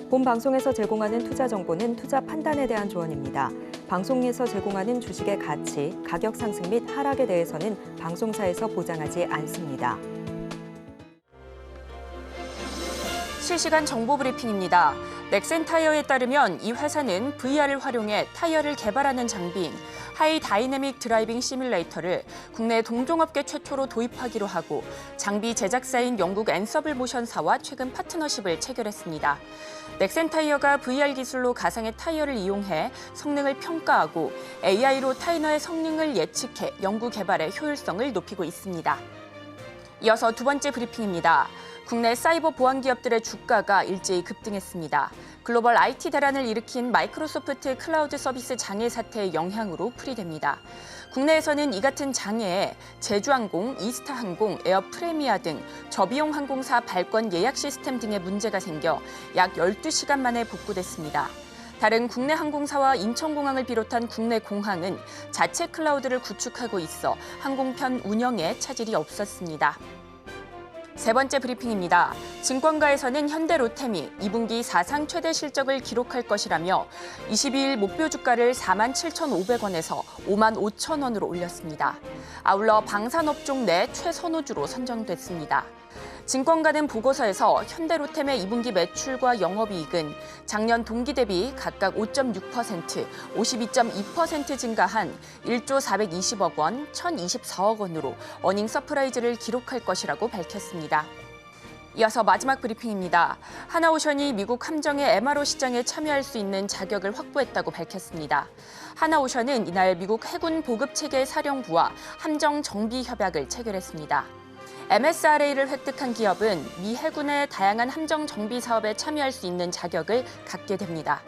본 방송에서 제공하는 투자 정보는 투자 판단에 대한 조언입니다. 방송에서 제공하는 주식의 가치, 가격 상승 및 하락에 대해서는 방송사에서 보장하지 않습니다. 실시간 정보 브리핑입니다. 넥센 타이어에 따르면 이 회사는 VR을 활용해 타이어를 개발하는 장비인 하이 다이내믹 드라이빙 시뮬레이터를 국내 동종업계 최초로 도입하기로 하고 장비 제작사인 영국 앤서블 모션사와 최근 파트너십을 체결했습니다. 넥센 타이어가 VR 기술로 가상의 타이어를 이용해 성능을 평가하고 AI로 타이어의 성능을 예측해 연구 개발의 효율성을 높이고 있습니다. 이어서 두 번째 브리핑입니다. 국내 사이버 보안 기업들의 주가가 일제히 급등했습니다. 글로벌 IT 대란을 일으킨 마이크로소프트 클라우드 서비스 장애 사태의 영향으로 풀이됩니다. 국내에서는 이 같은 장애에 제주항공, 이스타항공, 에어프레미아 등 저비용 항공사 발권 예약 시스템 등의 문제가 생겨 약 12시간 만에 복구됐습니다. 다른 국내 항공사와 인천공항을 비롯한 국내 공항은 자체 클라우드를 구축하고 있어 항공편 운영에 차질이 없었습니다. 세 번째 브리핑입니다. 증권가에서는 현대로템이 2분기 사상 최대 실적을 기록할 것이라며 22일 목표 주가를 47,500원에서 55,000원으로 올렸습니다. 아울러 방산업종 내 최선호주로 선정됐습니다. 증권가는 보고서에서 현대로템의 2분기 매출과 영업이익은 작년 동기 대비 각각 5.6%, 52.2% 증가한 1조 420억 원, 1,024억 원으로 어닝 서프라이즈를 기록할 것이라고 밝혔습니다. 이어서 마지막 브리핑입니다. 하나오션이 미국 함정의 MRO 시장에 참여할 수 있는 자격을 확보했다고 밝혔습니다. 하나오션은 이날 미국 해군 보급체계 사령부와 함정 정비 협약을 체결했습니다. MSRA를 획득한 기업은 미 해군의 다양한 함정 정비 사업에 참여할 수 있는 자격을 갖게 됩니다.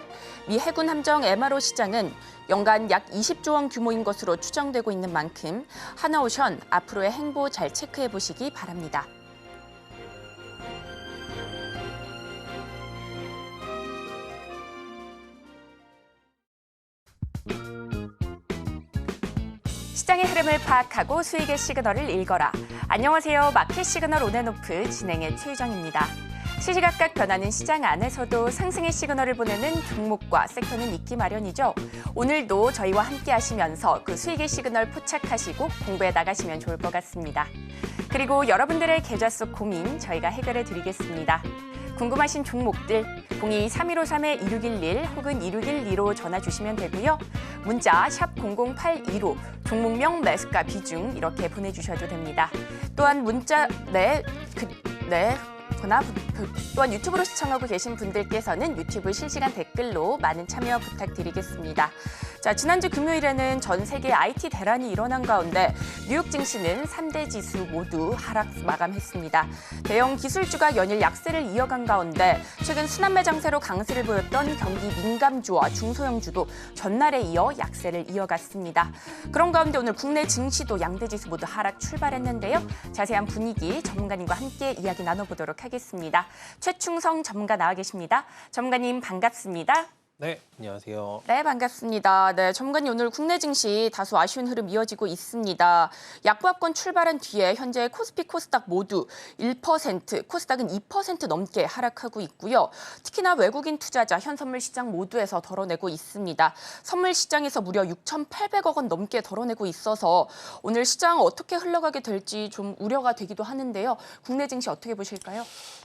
미 해군 함정 MRO 시장은 연간 약 20조 원 규모인 것으로 추정되고 있는 만큼 하나오션 앞으로의 행보 잘 체크해 보시기 바랍니다. 시장의 흐름을 파악하고 수익의 시그널을 읽어라. 안녕하세요. 마켓 시그널 온앤오프 진행의 최유정입니다. 시시각각 변하는 시장 안에서도 상승의 시그널을 보내는 종목과 섹터는 있기 마련이죠. 오늘도 저희와 함께 하시면서 그 수익의 시그널 포착하시고 공부해 나가시면 좋을 것 같습니다. 그리고 여러분들의 계좌 속 고민 저희가 해결해 드리겠습니다. 궁금하신 종목들 02-3153-2611 혹은 2612로 전화 주시면 되고요. 문자 샵 0082로 종목명, 매수가, 비중 이렇게 보내주셔도 됩니다. 또한 문자 또한 유튜브로 시청하고 계신 분들께서는 유튜브 실시간 댓글로 많은 참여 부탁드리겠습니다. 자, 지난주 금요일에는 전 세계 IT 대란이 일어난 가운데 뉴욕 증시는 3대 지수 모두 하락 마감했습니다. 대형 기술주가 연일 약세를 이어간 가운데 최근 순환매 장세로 강세를 보였던 경기 민감주와 중소형주도 전날에 이어 약세를 이어갔습니다. 그런 가운데 오늘 국내 증시도 양대 지수 모두 하락 출발했는데요. 자세한 분위기 전문가님과 함께 이야기 나눠보도록 하겠습니다. 최충성 전문가 나와 계십니다. 전문가님 반갑습니다. 네, 안녕하세요. 네, 반갑습니다. 네, 전문가님 오늘 국내 증시 다소 아쉬운 흐름 이어지고 있습니다. 약보합권 출발한 뒤에 현재 코스피, 코스닥 모두 1%, 코스닥은 2% 넘게 하락하고 있고요. 특히나 외국인 투자자 현선물 시장 모두에서 덜어내고 있습니다. 선물 시장에서 무려 6,800억 원 넘게 덜어내고 있어서 오늘 시장 어떻게 흘러가게 될지 좀 우려가 되기도 하는데요. 국내 증시 어떻게 보실까요?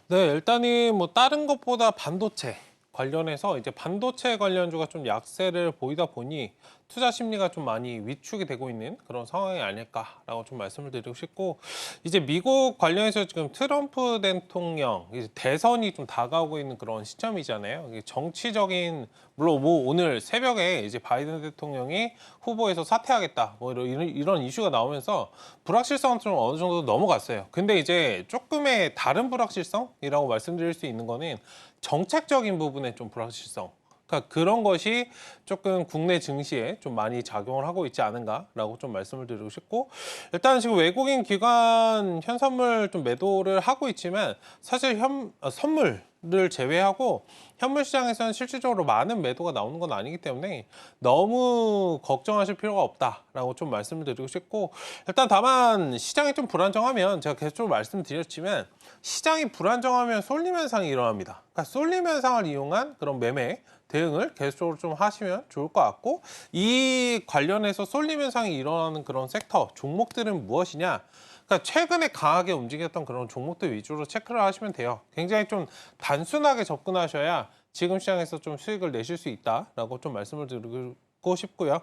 네, 일단은 뭐 다른 것보다 반도체 관련해서 이제 반도체 관련주가 좀 약세를 보이다 보니 투자 심리가 좀 많이 위축이 되고 있는 그런 상황이 아닐까라고 좀 말씀을 드리고 싶고, 이제 미국 관련해서 지금 트럼프 대통령 이제 대선이 좀 다가오고 있는 그런 시점이잖아요. 이게 정치적인, 물론 뭐 오늘 새벽에 이제 바이든 대통령이 후보에서 사퇴하겠다 뭐 이런 이슈가 나오면서 불확실성은 좀 어느 정도 넘어갔어요. 근데 이제 조금의 다른 불확실성이라고 말씀드릴 수 있는 거는 정책적인 부분의 좀 불확실성. 그러니까 그런 것이 조금 국내 증시에 좀 많이 작용을 하고 있지 않은가라고 좀 말씀을 드리고 싶고, 일단 지금 외국인 기관 현선물 좀 매도를 하고 있지만 사실 선물이 를 제외하고 현물 시장에서는 실질적으로 많은 매도가 나오는 건 아니기 때문에 너무 걱정하실 필요가 없다라고 좀 말씀을 드리고 싶고, 일단 다만 시장이 좀 불안정하면 제가 계속 말씀드렸지만 시장이 불안정하면 쏠림 현상이 일어납니다. 그러니까 쏠림 현상을 이용한 그런 매매 대응을 계속적으로 좀 하시면 좋을 것 같고, 이 관련해서 쏠림 현상이 일어나는 그런 섹터 종목들은 무엇이냐, 그러니까 최근에 강하게 움직였던 그런 종목들 위주로 체크를 하시면 돼요. 굉장히 좀 단순하게 접근하셔야 지금 시장에서 좀 수익을 내실 수 있다라고 좀 말씀을 드리고 싶고요.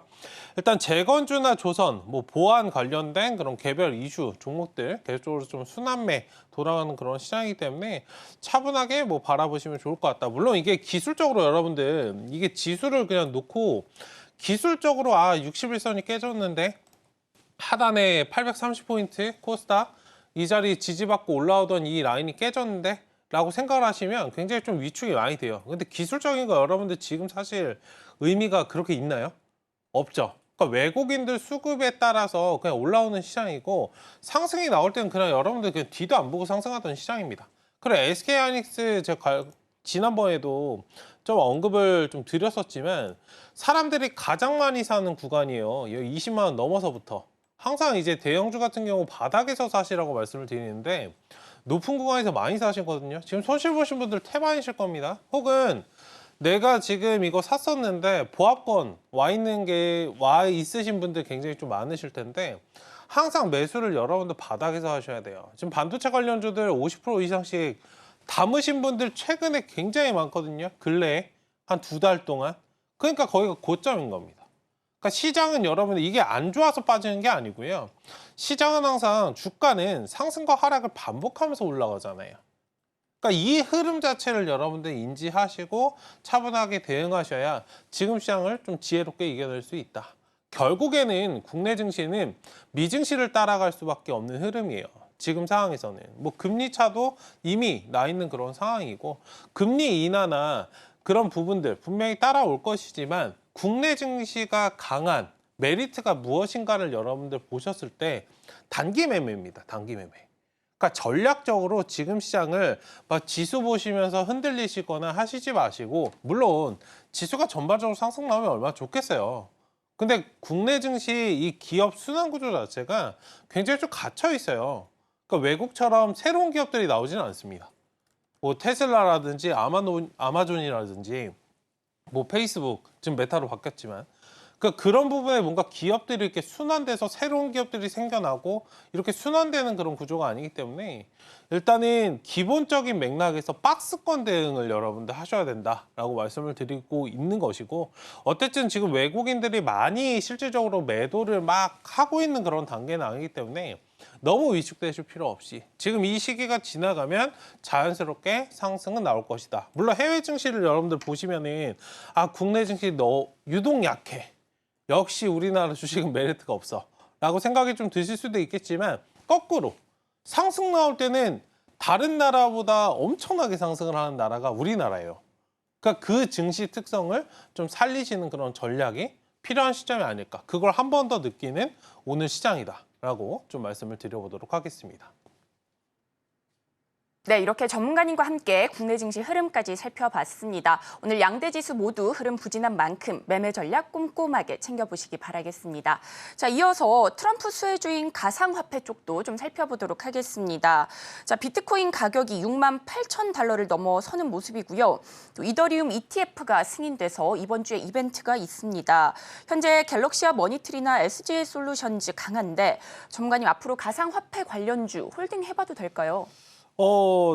일단 재건주나 조선, 뭐 보안 관련된 그런 개별 이슈 종목들 계속적으로 좀 순환매 돌아가는 그런 시장이기 때문에 차분하게 뭐 바라보시면 좋을 것 같다. 물론 이게 기술적으로 여러분들 이게 지수를 그냥 놓고 기술적으로 61선이 깨졌는데 하단에 830포인트 코스닥 이 자리 지지받고 올라오던 이 라인이 깨졌는데 라고 생각을 하시면 굉장히 좀 위축이 많이 돼요. 근데 기술적인 거 여러분들 지금 사실 의미가 그렇게 있나요? 없죠. 그러니까 외국인들 수급에 따라서 그냥 올라오는 시장이고, 상승이 나올 때는 그냥 여러분들 그냥 뒤도 안 보고 상승하던 시장입니다. 그래, SK하이닉스 제가 지난번에도 좀 언급을 좀 드렸었지만 사람들이 가장 많이 사는 구간이에요. 20만 원 넘어서부터. 항상 이제 대형주 같은 경우 바닥에서 사시라고 말씀을 드리는데 높은 구간에서 많이 사시거든요. 지금 손실 보신 분들 태반이실 겁니다. 혹은 내가 지금 이거 샀었는데 보합권 와 있으신 분들 굉장히 좀 많으실 텐데 항상 매수를 여러분들 바닥에서 하셔야 돼요. 지금 반도체 관련주들 50% 이상씩 담으신 분들 최근에 굉장히 많거든요. 근래에 한 2달 동안. 그러니까 거기가 고점인 겁니다. 그러니까 시장은 여러분들 이게 안 좋아서 빠지는 게 아니고요. 시장은 항상 주가는 상승과 하락을 반복하면서 올라가잖아요. 그러니까 이 흐름 자체를 여러분들 인지하시고 차분하게 대응하셔야 지금 시장을 좀 지혜롭게 이겨낼 수 있다. 결국에는 국내 증시는 미증시를 따라갈 수밖에 없는 흐름이에요. 지금 상황에서는 뭐 금리 차도 이미 나 있는 그런 상황이고, 금리 인하나 그런 부분들 분명히 따라올 것이지만 국내 증시가 강한 메리트가 무엇인가를 여러분들 보셨을 때 단기 매매입니다. 단기 매매. 그러니까 전략적으로 지금 시장을 막 지수 보시면서 흔들리시거나 하시지 마시고, 물론 지수가 전반적으로 상승 나오면 얼마나 좋겠어요. 근데 국내 증시 이 기업 순환 구조 자체가 굉장히 좀 갇혀 있어요. 그러니까 외국처럼 새로운 기업들이 나오지는 않습니다. 뭐 테슬라라든지 아마존이라든지 뭐 페이스북, 지금 메타로 바뀌었지만, 그러니까 그런 부분에 뭔가 기업들이 이렇게 순환돼서 새로운 기업들이 생겨나고 이렇게 순환되는 그런 구조가 아니기 때문에 일단은 기본적인 맥락에서 박스권 대응을 여러분들 하셔야 된다라고 말씀을 드리고 있는 것이고, 어쨌든 지금 외국인들이 많이 실질적으로 매도를 막 하고 있는 그런 단계는 아니기 때문에 너무 위축되실 필요 없이 지금 이 시기가 지나가면 자연스럽게 상승은 나올 것이다. 물론 해외 증시를 여러분들 보시면은 국내 증시 유독 약해. 역시 우리나라 주식은 메리트가 없어 라고 생각이 좀 드실 수도 있겠지만, 거꾸로 상승 나올 때는 다른 나라보다 엄청나게 상승을 하는 나라가 우리나라예요. 그러니까 그 증시 특성을 좀 살리시는 그런 전략이 필요한 시점이 아닐까. 그걸 한 번 더 느끼는 오늘 시장이다 라고 좀 말씀을 드려보도록 하겠습니다. 네, 이렇게 전문가님과 함께 국내 증시 흐름까지 살펴봤습니다. 오늘 양대 지수 모두 흐름 부진한 만큼 매매 전략 꼼꼼하게 챙겨보시기 바라겠습니다. 자, 이어서 트럼프 수혜주인 가상화폐 쪽도 좀 살펴보도록 하겠습니다. 자, 비트코인 가격이 68,000달러를 넘어서는 모습이고요. 또 이더리움 ETF가 승인돼서 이번 주에 이벤트가 있습니다. 현재 갤럭시와 머니트리나 SGA 솔루션즈 강한데, 전문가님 앞으로 가상화폐 관련주 홀딩 해봐도 될까요?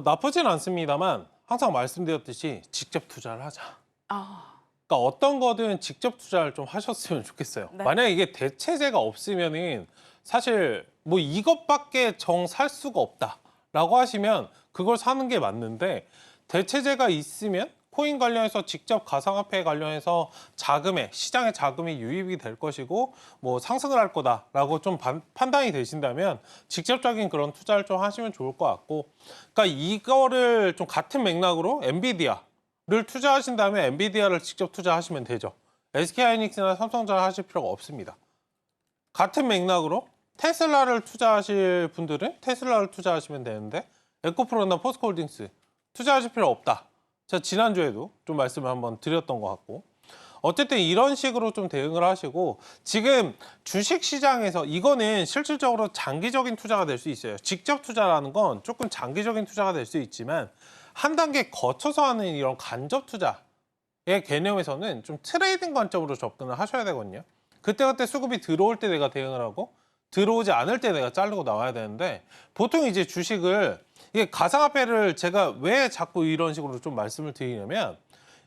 나쁘진 않습니다만 항상 말씀드렸듯이 직접 투자를 하자. 아, 그러니까 어떤 거든 직접 투자를 좀 하셨으면 좋겠어요. 네. 만약에 이게 대체제가 없으면은 사실 뭐 이것밖에 정 살 수가 없다라고 하시면 그걸 사는 게 맞는데, 대체제가 있으면 코인 관련해서 직접 가상화폐 관련해서 시장의 자금이 유입이 될 것이고 뭐 상승을 할 거다라고 좀 판단이 되신다면 직접적인 그런 투자를 좀 하시면 좋을 것 같고, 그러니까 이거를 좀 같은 맥락으로 엔비디아를 투자하신 다음에 엔비디아를 직접 투자하시면 되죠. SK하이닉스나 삼성전자 하실 필요가 없습니다. 같은 맥락으로 테슬라를 투자하실 분들은 테슬라를 투자하시면 되는데, 에코프로나 포스코홀딩스 투자하실 필요 없다 제가 지난주에도 좀 말씀을 한번 드렸던 것 같고 어쨌든 이런 식으로 좀 대응을 하시고 지금 주식시장에서 이거는 실질적으로 장기적인 투자가 될 수 있어요. 직접 투자라는 건 조금 장기적인 투자가 될 수 있지만 한 단계 거쳐서 하는 이런 간접 투자의 개념에서는 좀 트레이딩 관점으로 접근을 하셔야 되거든요. 그때그때 수급이 들어올 때 내가 대응을 하고 들어오지 않을 때 내가 자르고 나와야 되는데 보통 이제 주식을 이게 가상화폐를 제가 왜 자꾸 이런 식으로 좀 말씀을 드리냐면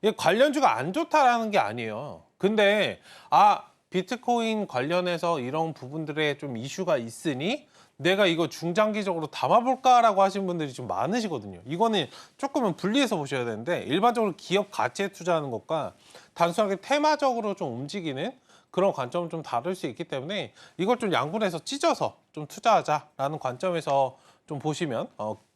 이게 관련주가 안 좋다라는 게 아니에요. 근데 비트코인 관련해서 이런 부분들에 좀 이슈가 있으니 내가 이거 중장기적으로 담아볼까라고 하신 분들이 좀 많으시거든요. 이거는 조금은 분리해서 보셔야 되는데 일반적으로 기업 가치에 투자하는 것과 단순하게 테마적으로 좀 움직이는 그런 관점은 좀 다를 수 있기 때문에 이걸 좀 양분해서 찢어서 좀 투자하자라는 관점에서 좀 보시면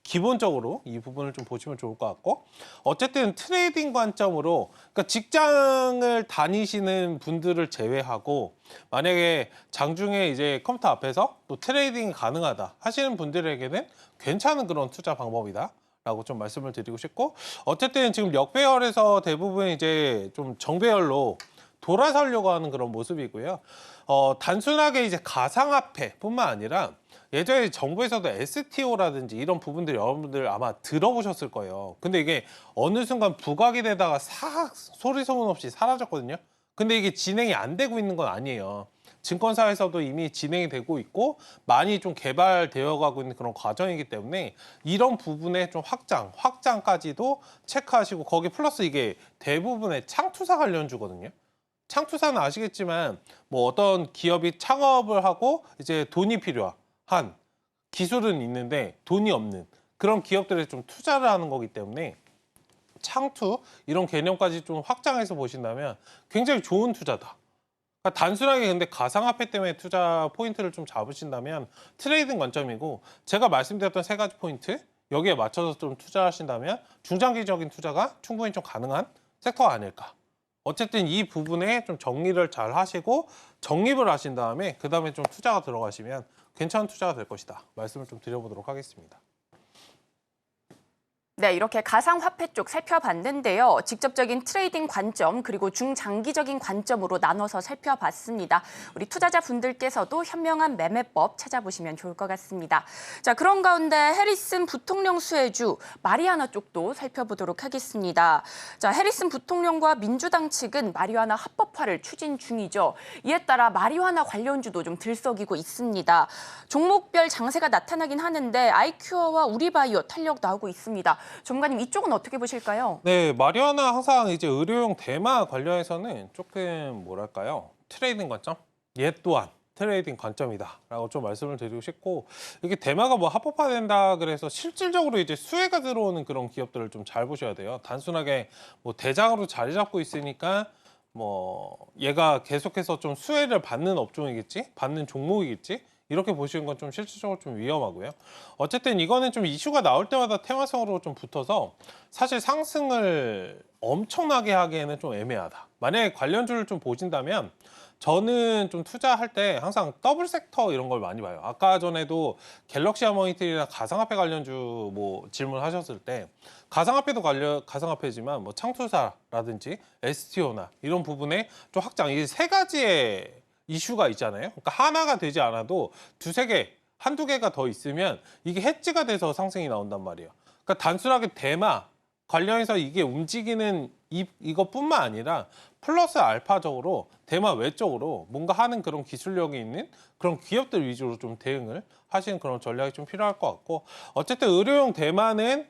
기본적으로 이 부분을 좀 보시면 좋을 것 같고 어쨌든 트레이딩 관점으로 그러니까 직장을 다니시는 분들을 제외하고 만약에 장중에 이제 컴퓨터 앞에서 또 트레이딩이 가능하다 하시는 분들에게는 괜찮은 그런 투자 방법이다. 라고 좀 말씀을 드리고 싶고 어쨌든 지금 역배열에서 대부분 이제 좀 정배열로 돌아서려고 하는 그런 모습이고요. 단순하게 이제 가상화폐뿐만 아니라 예전에 정부에서도 STO라든지 이런 부분들 여러분들 아마 들어보셨을 거예요. 근데 이게 어느 순간 부각이 되다가 싹 소리 소문 없이 사라졌거든요. 근데 이게 진행이 안 되고 있는 건 아니에요. 증권사에서도 이미 진행이 되고 있고 많이 좀 개발되어 가고 있는 그런 과정이기 때문에 이런 부분의 좀 확장까지도 체크하시고 거기 플러스 이게 대부분의 창투사 관련주거든요. 창투사는 아시겠지만 뭐 어떤 기업이 창업을 하고 이제 돈이 필요한 기술은 있는데 돈이 없는 그런 기업들에 좀 투자를 하는 거기 때문에 창투 이런 개념까지 좀 확장해서 보신다면 굉장히 좋은 투자다. 그러니까 단순하게 근데 가상화폐 때문에 투자 포인트를 좀 잡으신다면 트레이딩 관점이고 제가 말씀드렸던 세 가지 포인트 여기에 맞춰서 좀 투자하신다면 중장기적인 투자가 충분히 좀 가능한 섹터가 아닐까. 어쨌든 이 부분에 좀 정리를 잘 하시고 정립을 하신 다음에 그 다음에 좀 투자가 들어가시면 괜찮은 투자가 될 것이다. 말씀을 좀 드려보도록 하겠습니다. 네, 이렇게 가상화폐 쪽 살펴봤는데요. 직접적인 트레이딩 관점 그리고 중장기적인 관점으로 나눠서 살펴봤습니다. 우리 투자자분들께서도 현명한 매매법 찾아보시면 좋을 것 같습니다. 자, 그런 가운데 해리슨 부통령 수혜주 마리아나 쪽도 살펴보도록 하겠습니다. 자, 해리슨 부통령과 민주당 측은 마리화나 합법화를 추진 중이죠. 이에 따라 마리화나 관련주도 좀 들썩이고 있습니다. 종목별 장세가 나타나긴 하는데 아이큐어와 우리바이오 탄력 나오고 있습니다. 전문가님 이쪽은 어떻게 보실까요? 네, 마리화나 항상 이제 의료용 대마 관련해서는 조금 뭐랄까요? 트레이딩 관점? 얘 또한 트레이딩 관점이다라고 좀 말씀을 드리고 싶고 이게 대마가 뭐 합법화된다 그래서 실질적으로 이제 수혜가 들어오는 그런 기업들을 좀 잘 보셔야 돼요. 단순하게 뭐 대장으로 자리 잡고 있으니까 뭐 얘가 계속해서 좀 수혜를 받는 업종이겠지? 받는 종목이겠지? 이렇게 보시는 건 좀 실질적으로 좀 위험하고요. 어쨌든 이거는 좀 이슈가 나올 때마다 테마성으로 좀 붙어서 사실 상승을 엄청나게 하기에는 좀 애매하다. 만약에 관련주를 좀 보신다면 저는 좀 투자할 때 항상 더블 섹터 이런 걸 많이 봐요. 아까 전에도 갤럭시 하모니터나 가상화폐 관련주 뭐 질문하셨을 때 가상화폐도 가상화폐지만 뭐 창투사라든지 STO나 이런 부분에 좀 확장 이 세 가지의 이슈가 있잖아요. 그러니까 하나가 되지 않아도 두세 개, 한두 개가 더 있으면 이게 해지가 돼서 상승이 나온단 말이에요. 그러니까 단순하게 대마 관련해서 이게 움직이는 이것뿐만 아니라 플러스 알파적으로 대마 외적으로 뭔가 하는 그런 기술력이 있는 그런 기업들 위주로 좀 대응을 하시는 그런 전략이 좀 필요할 것 같고 어쨌든 의료용 대마는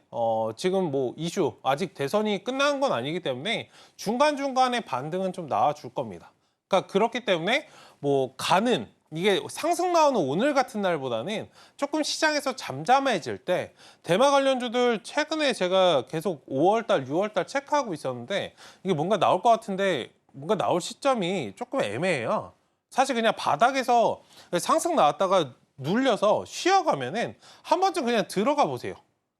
지금 뭐 이슈 아직 대선이 끝난 건 아니기 때문에 중간중간에 반등은 좀 나와줄 겁니다. 그러니까 그렇기 때문에 뭐 이게 상승 나오는 오늘 같은 날보다는 조금 시장에서 잠잠해질 때 대마 관련주들 최근에 제가 계속 5월달, 6월달 체크하고 있었는데 이게 뭔가 나올 것 같은데 뭔가 나올 시점이 조금 애매해요. 사실 그냥 바닥에서 상승 나왔다가 눌려서 쉬어가면은 한 번쯤 그냥 들어가 보세요.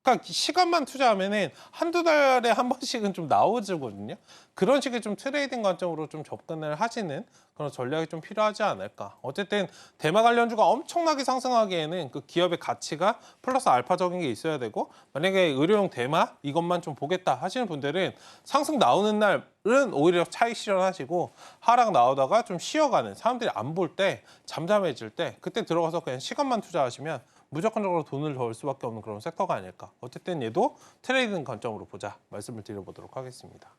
그러니까 시간만 투자하면은 한두 달에 한 번씩은 좀 나오거든요. 그런 식의 좀 트레이딩 관점으로 좀 접근을 하시는 그런 전략이 좀 필요하지 않을까. 어쨌든 대마 관련주가 엄청나게 상승하기에는 그 기업의 가치가 플러스 알파적인 게 있어야 되고, 만약에 의료용 대마 이것만 좀 보겠다 하시는 분들은 상승 나오는 날은 오히려 차익 실현하시고, 하락 나오다가 좀 쉬어가는, 사람들이 안 볼 때, 잠잠해질 때 그때 들어가서 그냥 시간만 투자하시면 무조건적으로 돈을 벌 수밖에 없는 그런 섹터가 아닐까. 어쨌든 얘도 트레이딩 관점으로 보자 말씀을 드려보도록 하겠습니다.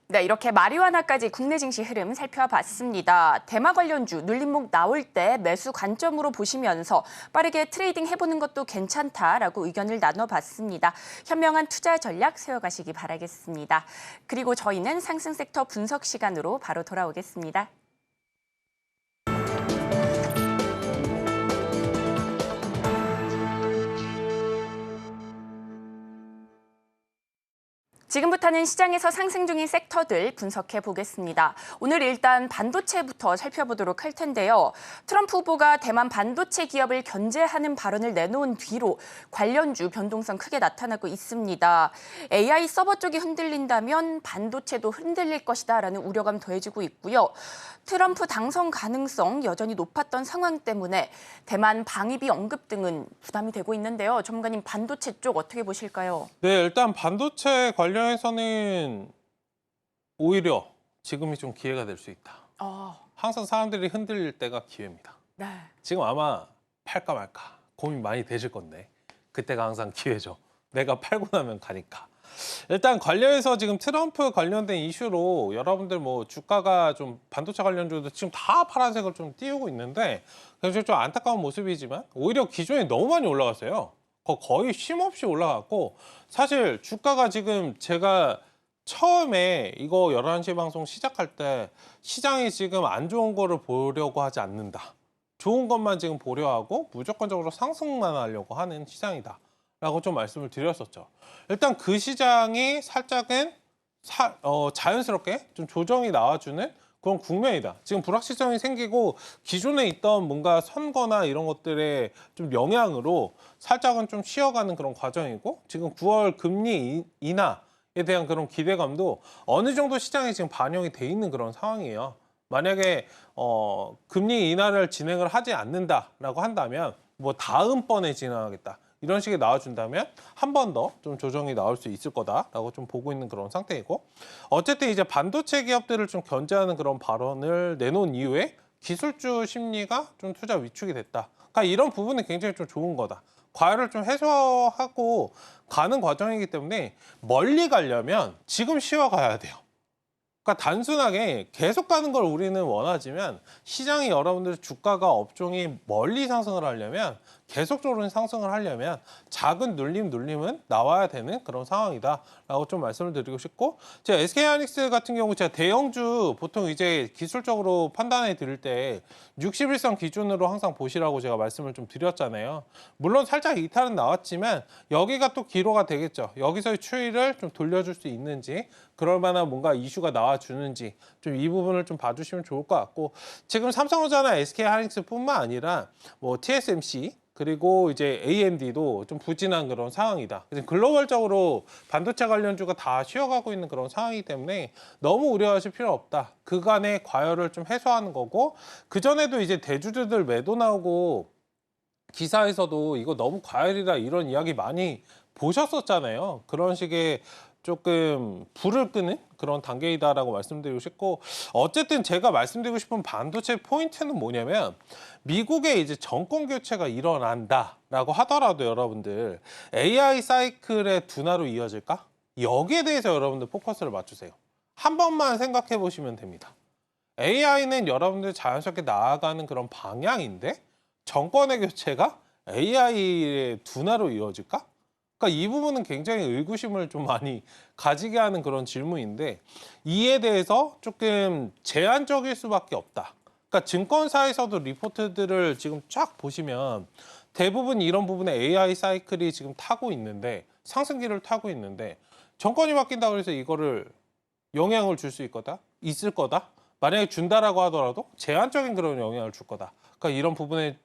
네, 이렇게 마리화나까지 국내 증시 흐름 살펴봤습니다. 대마 관련주 눌림목 나올 때 매수 관점으로 보시면서 빠르게 트레이딩 해보는 것도 괜찮다라고 의견을 나눠봤습니다. 현명한 투자 전략 세워가시기 바라겠습니다. 그리고 저희는 상승 섹터 분석 시간으로 바로 돌아오겠습니다. 지금부터는 시장에서 상승 중인 섹터들 분석해 보겠습니다. 오늘 일단 반도체부터 살펴보도록 할 텐데요. 트럼프 후보가 대만 반도체 기업을 견제하는 발언을 내놓은 뒤로 관련주 변동성 크게 나타나고 있습니다. AI 서버 쪽이 흔들린다면 반도체도 흔들릴 것이다라는 우려감 더해지고 있고요. 트럼프 당선 가능성 여전히 높았던 상황 때문에 대만 방위비 언급 등은 부담이 되고 있는데요. 전문가님, 반도체 쪽 어떻게 보실까요? 네, 일단 반도체 관련해서는 오히려 지금이 좀 기회가 될 수 있다. 항상 사람들이 흔들릴 때가 기회입니다. 네. 지금 아마 팔까 말까 고민 많이 되실 건데 그때가 항상 기회죠. 내가 팔고 나면 가니까. 일단 관련해서 지금 트럼프 관련된 이슈로 여러분들 뭐 주가가 좀 반도체 관련주도 지금 다 파란색을 좀 띄우고 있는데, 그래서 좀 안타까운 모습이지만 오히려 기존에 너무 많이 올라갔어요. 거의 쉼없이 올라갔고, 사실 주가가 지금 제가 처음에 이거 11시 방송 시작할 때 시장이 지금 안 좋은 거를 보려고 하지 않는다, 좋은 것만 지금 보려 하고 무조건적으로 상승만 하려고 하는 시장이다 라고 좀 말씀을 드렸었죠. 일단 그 시장이 살짝은 자연스럽게 좀 조정이 나와주는 그런 국면이다. 지금 불확실성이 생기고 기존에 있던 뭔가 선거나 이런 것들의 좀 영향으로 살짝은 좀 쉬어가는 그런 과정이고, 지금 9월 금리 인하에 대한 그런 기대감도 어느 정도 시장에 지금 반영이 돼 있는 그런 상황이에요. 만약에 금리 인하를 진행을 하지 않는다라고 한다면 뭐 다음번에 진행하겠다 이런 식의 나와준다면 한 번 더 좀 조정이 나올 수 있을 거다라고 좀 보고 있는 그런 상태이고, 어쨌든 이제 반도체 기업들을 좀 견제하는 그런 발언을 내놓은 이후에 기술주 심리가 좀 투자 위축이 됐다. 그러니까 이런 부분은 굉장히 좀 좋은 거다. 과열을 좀 해소하고 가는 과정이기 때문에 멀리 가려면 지금 쉬어가야 돼요. 그러니까 단순하게 계속 가는 걸 우리는 원하지만, 시장이 여러분들 주가가 업종이 멀리 상승을 하려면, 계속적으로 상승을 하려면 작은 눌림은 나와야 되는 그런 상황이다라고 좀 말씀을 드리고 싶고, 제가 SK하이닉스 같은 경우 제가 대형주 보통 이제 기술적으로 판단해 드릴 때 61선 기준으로 항상 보시라고 제가 말씀을 좀 드렸잖아요. 물론 살짝 이탈은 나왔지만 여기가 또 기로가 되겠죠. 여기서의 추이를 좀 돌려줄 수 있는지, 그럴 만한 뭔가 이슈가 나와주는지 좀 이 부분을 좀 봐주시면 좋을 것 같고, 지금 삼성전자나 SK하이닉스뿐만 아니라 뭐 TSMC 그리고 이제 AMD도 좀 부진한 그런 상황이다. 글로벌적으로 반도체 관련주가 다 쉬어가고 있는 그런 상황이기 때문에 너무 우려하실 필요 없다. 그간의 과열을 좀 해소하는 거고, 그전에도 이제 대주주들 매도 나오고 기사에서도 이거 너무 과열이다 이런 이야기 많이 보셨었잖아요. 그런 식의 조금 불을 끄는 그런 단계이다라고 말씀드리고 싶고, 어쨌든 제가 말씀드리고 싶은 반도체 포인트는 뭐냐면, 미국의 이제 정권 교체가 일어난다라고 하더라도 여러분들 AI 사이클의 둔화로 이어질까? 여기에 대해서 여러분들 포커스를 맞추세요. 한 번만 생각해 보시면 됩니다. AI는 여러분들 자연스럽게 나아가는 그런 방향인데 정권의 교체가 AI의 둔화로 이어질까? 그러니까 이 부분은 굉장히 의구심을 좀 많이 가지게 하는 그런 질문인데, 이에 대해서 조금 제한적일 수밖에 없다. 그러니까 증권사에서도 리포트들을 지금 쫙 보시면 대부분 이런 부분에 AI 사이클이 지금 타고 있는데, 상승기를 타고 있는데, 정권이 바뀐다고 해서 이거를 영향을 줄 수 있을 거다? 만약에 준다라고 하더라도 제한적인 그런 영향을 줄 거다. 그러니까 이런 부분에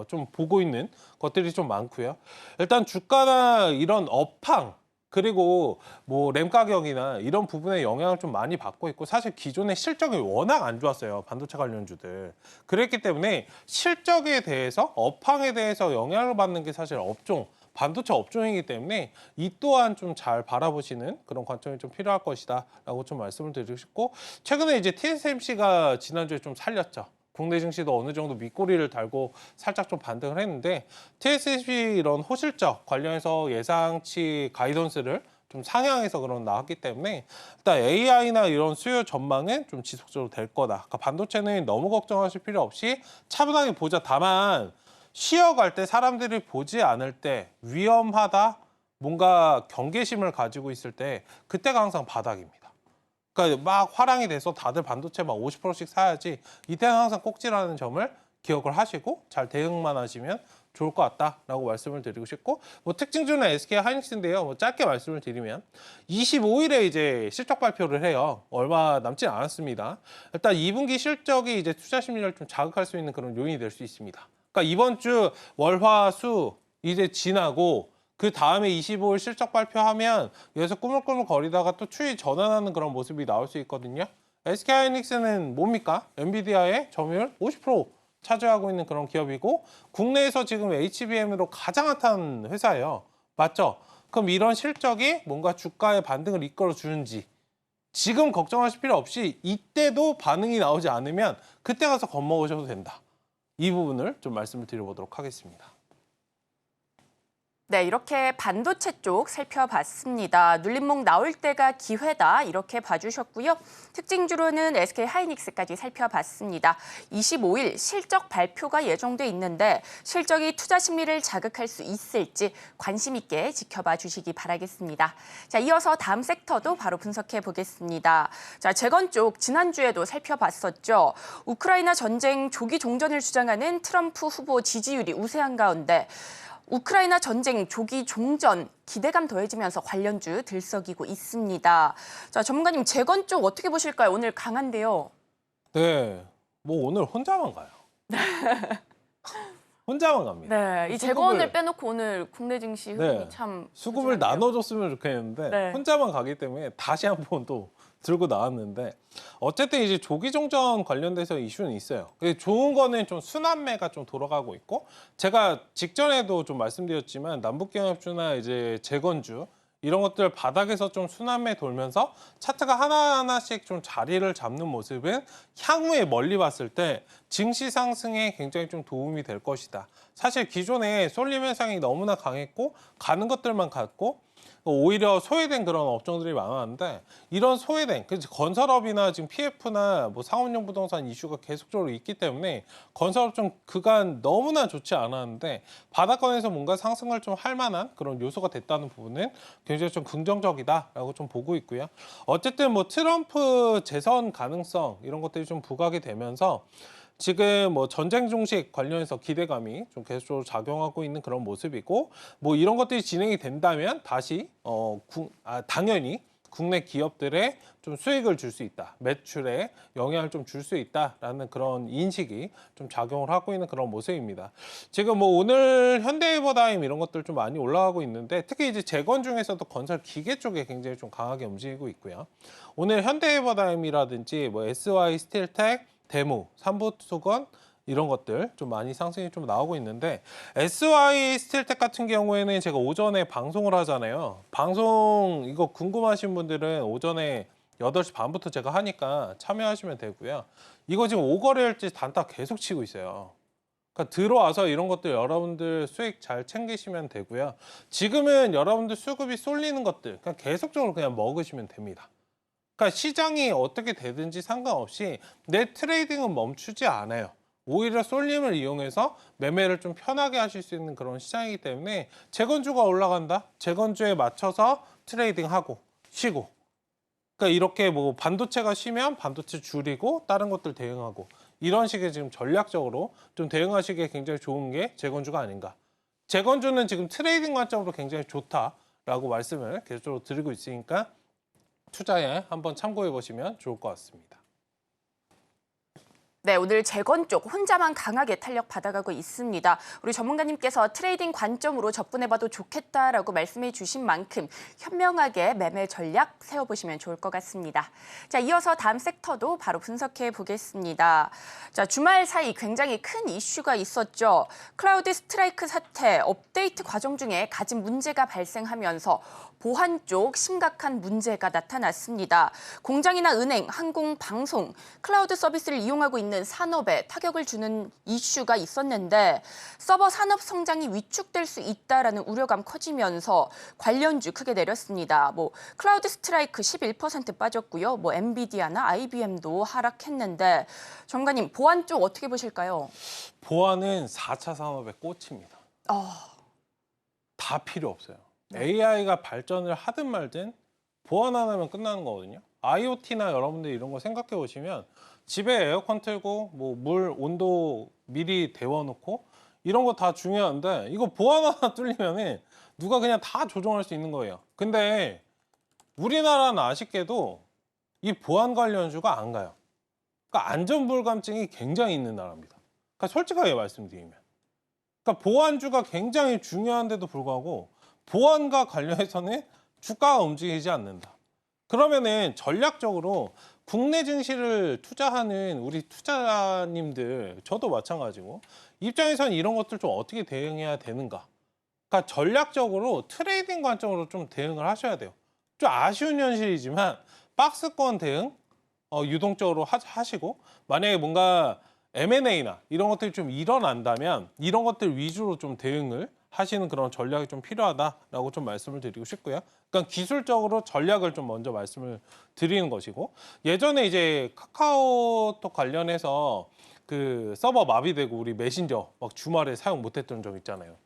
좀 보고 있는 것들이 좀 많고요. 일단 주가나 이런 업황 그리고 뭐 램 가격이나 이런 부분에 영향을 좀 많이 받고 있고 사실 기존의 실적이 워낙 안 좋았어요. 반도체 관련주들. 그랬기 때문에 실적에 대해서 업황에 대해서 영향을 받는 게 사실 업종 반도체 업종이기 때문에 이 또한 좀 잘 바라보시는 그런 관점이 좀 필요할 것이다라고 좀 말씀을 드리고 싶고 최근에 이제 TSMC가 지난주에 좀 살렸죠. 국내 증시도 어느 정도 밑꼬리를 달고 살짝 좀 반등을 했는데 TSMC 이런 호실적 관련해서 예상치 가이던스를 좀 상향해서 그런 나왔기 때문에 일단 AI나 이런 수요 전망은 좀 지속적으로 될 거다. 그러니까 반도체는 너무 걱정하실 필요 없이 차분하게 보자. 다만 쉬어갈 때 사람들이 보지 않을 때 위험하다, 뭔가 경계심을 가지고 있을 때 그때가 항상 바닥입니다. 그러니까 막 화랑이 돼서 다들 반도체 막 50%씩 사야지 이때는 항상 꼭지라는 점을 기억을 하시고 잘 대응만 하시면 좋을 것 같다라고 말씀을 드리고 싶고 뭐 특징주는 SK 하이닉스인데요. 뭐 짧게 말씀을 드리면 25일에 이제 실적 발표를 해요. 얼마 남지 않았습니다. 일단 2분기 실적이 이제 투자 심리를 좀 자극할 수 있는 그런 요인이 될 수 있습니다. 그러니까 이번 주 월화수 이제 지나고 그 다음에 25일 실적 발표하면 여기서 꾸물꾸물 거리다가 또 추이 전환하는 그런 모습이 나올 수 있거든요. SK하이닉스는 뭡니까? 엔비디아의 점유율 50% 차지하고 있는 그런 기업이고 국내에서 지금 HBM으로 가장 핫한 회사예요. 맞죠? 그럼 이런 실적이 뭔가 주가의 반등을 이끌어 주는지 지금 걱정하실 필요 없이 이때도 반응이 나오지 않으면 그때 가서 겁먹으셔도 된다. 이 부분을 좀 말씀을 드려보도록 하겠습니다. 네, 이렇게 반도체 쪽 살펴봤습니다. 눌림목 나올 때가 기회다 이렇게 봐주셨고요. 특징주로는 SK 하이닉스까지 살펴봤습니다. 25일 실적 발표가 예정돼 있는데 실적이 투자 심리를 자극할 수 있을지 관심 있게 지켜봐 주시기 바라겠습니다. 자, 이어서 다음 섹터도 바로 분석해 보겠습니다. 자, 재건 쪽 지난주에도 살펴봤었죠. 우크라이나 전쟁 조기 종전을 주장하는 트럼프 후보 지지율이 우세한 가운데 우크라이나 전쟁 조기 종전 기대감 더해지면서 관련주 들썩이고 있습니다. 자, 전문가님 재건 쪽 어떻게 보실까요? 오늘 강한데요. 네, 뭐 오늘 혼자만 가요. 혼자만 갑니다. 네, 이 재건을 빼놓고 오늘 국내 증시 흐름이 네, 참 수급을 부진한데요. 나눠줬으면 좋겠는데 네. 혼자만 가기 때문에 다시 한번 또 들고 나왔는데 어쨌든 이제 조기 종전 관련돼서 이슈는 있어요. 근데 좋은 거는 좀 순환매가 좀 돌아가고 있고 제가 직전에도 좀 말씀드렸지만 남북경협주나 이제 재건주 이런 것들 바닥에서 좀 순환매 돌면서 차트가 하나하나씩 좀 자리를 잡는 모습은 향후에 멀리 봤을 때 증시 상승에 굉장히 좀 도움이 될 것이다. 사실 기존에 쏠림 현상이 너무나 강했고 가는 것들만 갔고 오히려 소외된 그런 업종들이 많았는데 이런 소외된 건설업이나 지금 PF나 뭐 상업용 부동산 이슈가 계속적으로 있기 때문에 건설업종 그간 너무나 좋지 않았는데 바닥권에서 뭔가 상승을 좀 할 만한 그런 요소가 됐다는 부분은 굉장히 좀 긍정적이다라고 좀 보고 있고요. 어쨌든 뭐 트럼프 재선 가능성 이런 것들이 좀 부각이 되면서 지금 뭐 전쟁 종식 관련해서 기대감이 좀 계속적으로 작용하고 있는 그런 모습이고 뭐 이런 것들이 진행이 된다면 다시 당연히 국내 기업들의 좀 수익을 줄 수 있다. 매출에 영향을 좀 줄 수 있다라는 그런 인식이 좀 작용을 하고 있는 그런 모습입니다. 지금 뭐 오늘 현대해버다임 이런 것들 좀 많이 올라가고 있는데 특히 이제 재건 중에서도 건설 기계 쪽에 굉장히 좀 강하게 움직이고 있고요. 오늘 현대해버다임이라든지 뭐 SY 스틸텍 대무, 삼부수건 이런 것들 좀 많이 상승이 좀 나오고 있는데 SY 스틸텍 같은 경우에는 제가 오전에 방송을 하잖아요. 방송 이거 궁금하신 분들은 오전에 8시 반부터 제가 하니까 참여하시면 되고요. 이거 지금 5거래일째 단타 계속 치고 있어요. 그러니까 들어와서 이런 것들 여러분들 수익 잘 챙기시면 되고요. 지금은 여러분들 수급이 쏠리는 것들 그냥 계속적으로 그냥 먹으시면 됩니다. 그러니까 시장이 어떻게 되든지 상관없이 내 트레이딩은 멈추지 않아요. 오히려 쏠림을 이용해서 매매를 좀 편하게 하실 수 있는 그런 시장이기 때문에 재건주가 올라간다? 재건주에 맞춰서 트레이딩하고 쉬고 그러니까 이렇게 뭐 반도체가 쉬면 반도체 줄이고 다른 것들 대응하고 이런 식의 지금 전략적으로 좀 대응하시기에 굉장히 좋은 게 재건주가 아닌가. 재건주는 지금 트레이딩 관점으로 굉장히 좋다라고 말씀을 계속적으로 드리고 있으니까 투자에 한번 참고해 보시면 좋을 것 같습니다. 네, 오늘 재건 쪽 혼자만 강하게 탄력 받아가고 있습니다. 우리 전문가님께서 트레이딩 관점으로 접근해봐도 좋겠다라고 말씀해 주신 만큼 현명하게 매매 전략 세워보시면 좋을 것 같습니다. 자, 이어서 다음 섹터도 바로 분석해 보겠습니다. 자, 주말 사이 굉장히 큰 이슈가 있었죠. 클라우드 스트라이크 사태 업데이트 과정 중에 가진 문제가 발생하면서 보안 쪽 심각한 문제가 나타났습니다. 공장이나 은행, 항공, 방송, 클라우드 서비스를 이용하고 있는 산업에 타격을 주는 이슈가 있었는데 서버 산업 성장이 위축될 수 있다라는 우려감 커지면서 관련주 크게 내렸습니다. 클라우드 스트라이크 11% 빠졌고요. 엔비디아나 IBM도 하락했는데 전문가님, 보안 쪽 어떻게 보실까요? 보안은 4차 산업의 꽃입니다. 다 필요 없어요. AI가 발전을 하든 말든 보안 하나면 끝나는 거거든요. IoT나 여러분들 이런 거 생각해 보시면 집에 에어컨 틀고 물 온도 미리 데워놓고 이런 거 다 중요한데 이거 보안 하나 뚫리면은 누가 그냥 다 조정할 수 있는 거예요. 근데 우리나라는 아쉽게도 이 보안 관련주가 안 가요. 그러니까 안전불감증이 굉장히 있는 나라입니다. 그러니까 솔직하게 말씀드리면, 그러니까 보안주가 굉장히 중요한데도 불구하고 보안과 관련해서는 주가가 움직이지 않는다. 그러면은 전략적으로 국내 증시를 투자하는 우리 투자자님들, 저도 마찬가지고 입장에서는 이런 것들 좀 어떻게 대응해야 되는가. 그러니까 전략적으로 트레이딩 관점으로 좀 대응을 하셔야 돼요. 좀 아쉬운 현실이지만 박스권 대응 유동적으로 하시고, 만약에 뭔가 M&A나 이런 것들이 좀 일어난다면 이런 것들 위주로 좀 대응을 하시는 그런 전략이 좀 필요하다라고 좀 말씀을 드리고 싶고요. 그러니까 기술적으로 전략을 좀 먼저 말씀을 드리는 것이고, 예전에 이제 카카오톡 관련해서 그 서버 마비되고 우리 메신저 막 주말에 사용 못했던 적 있잖아요.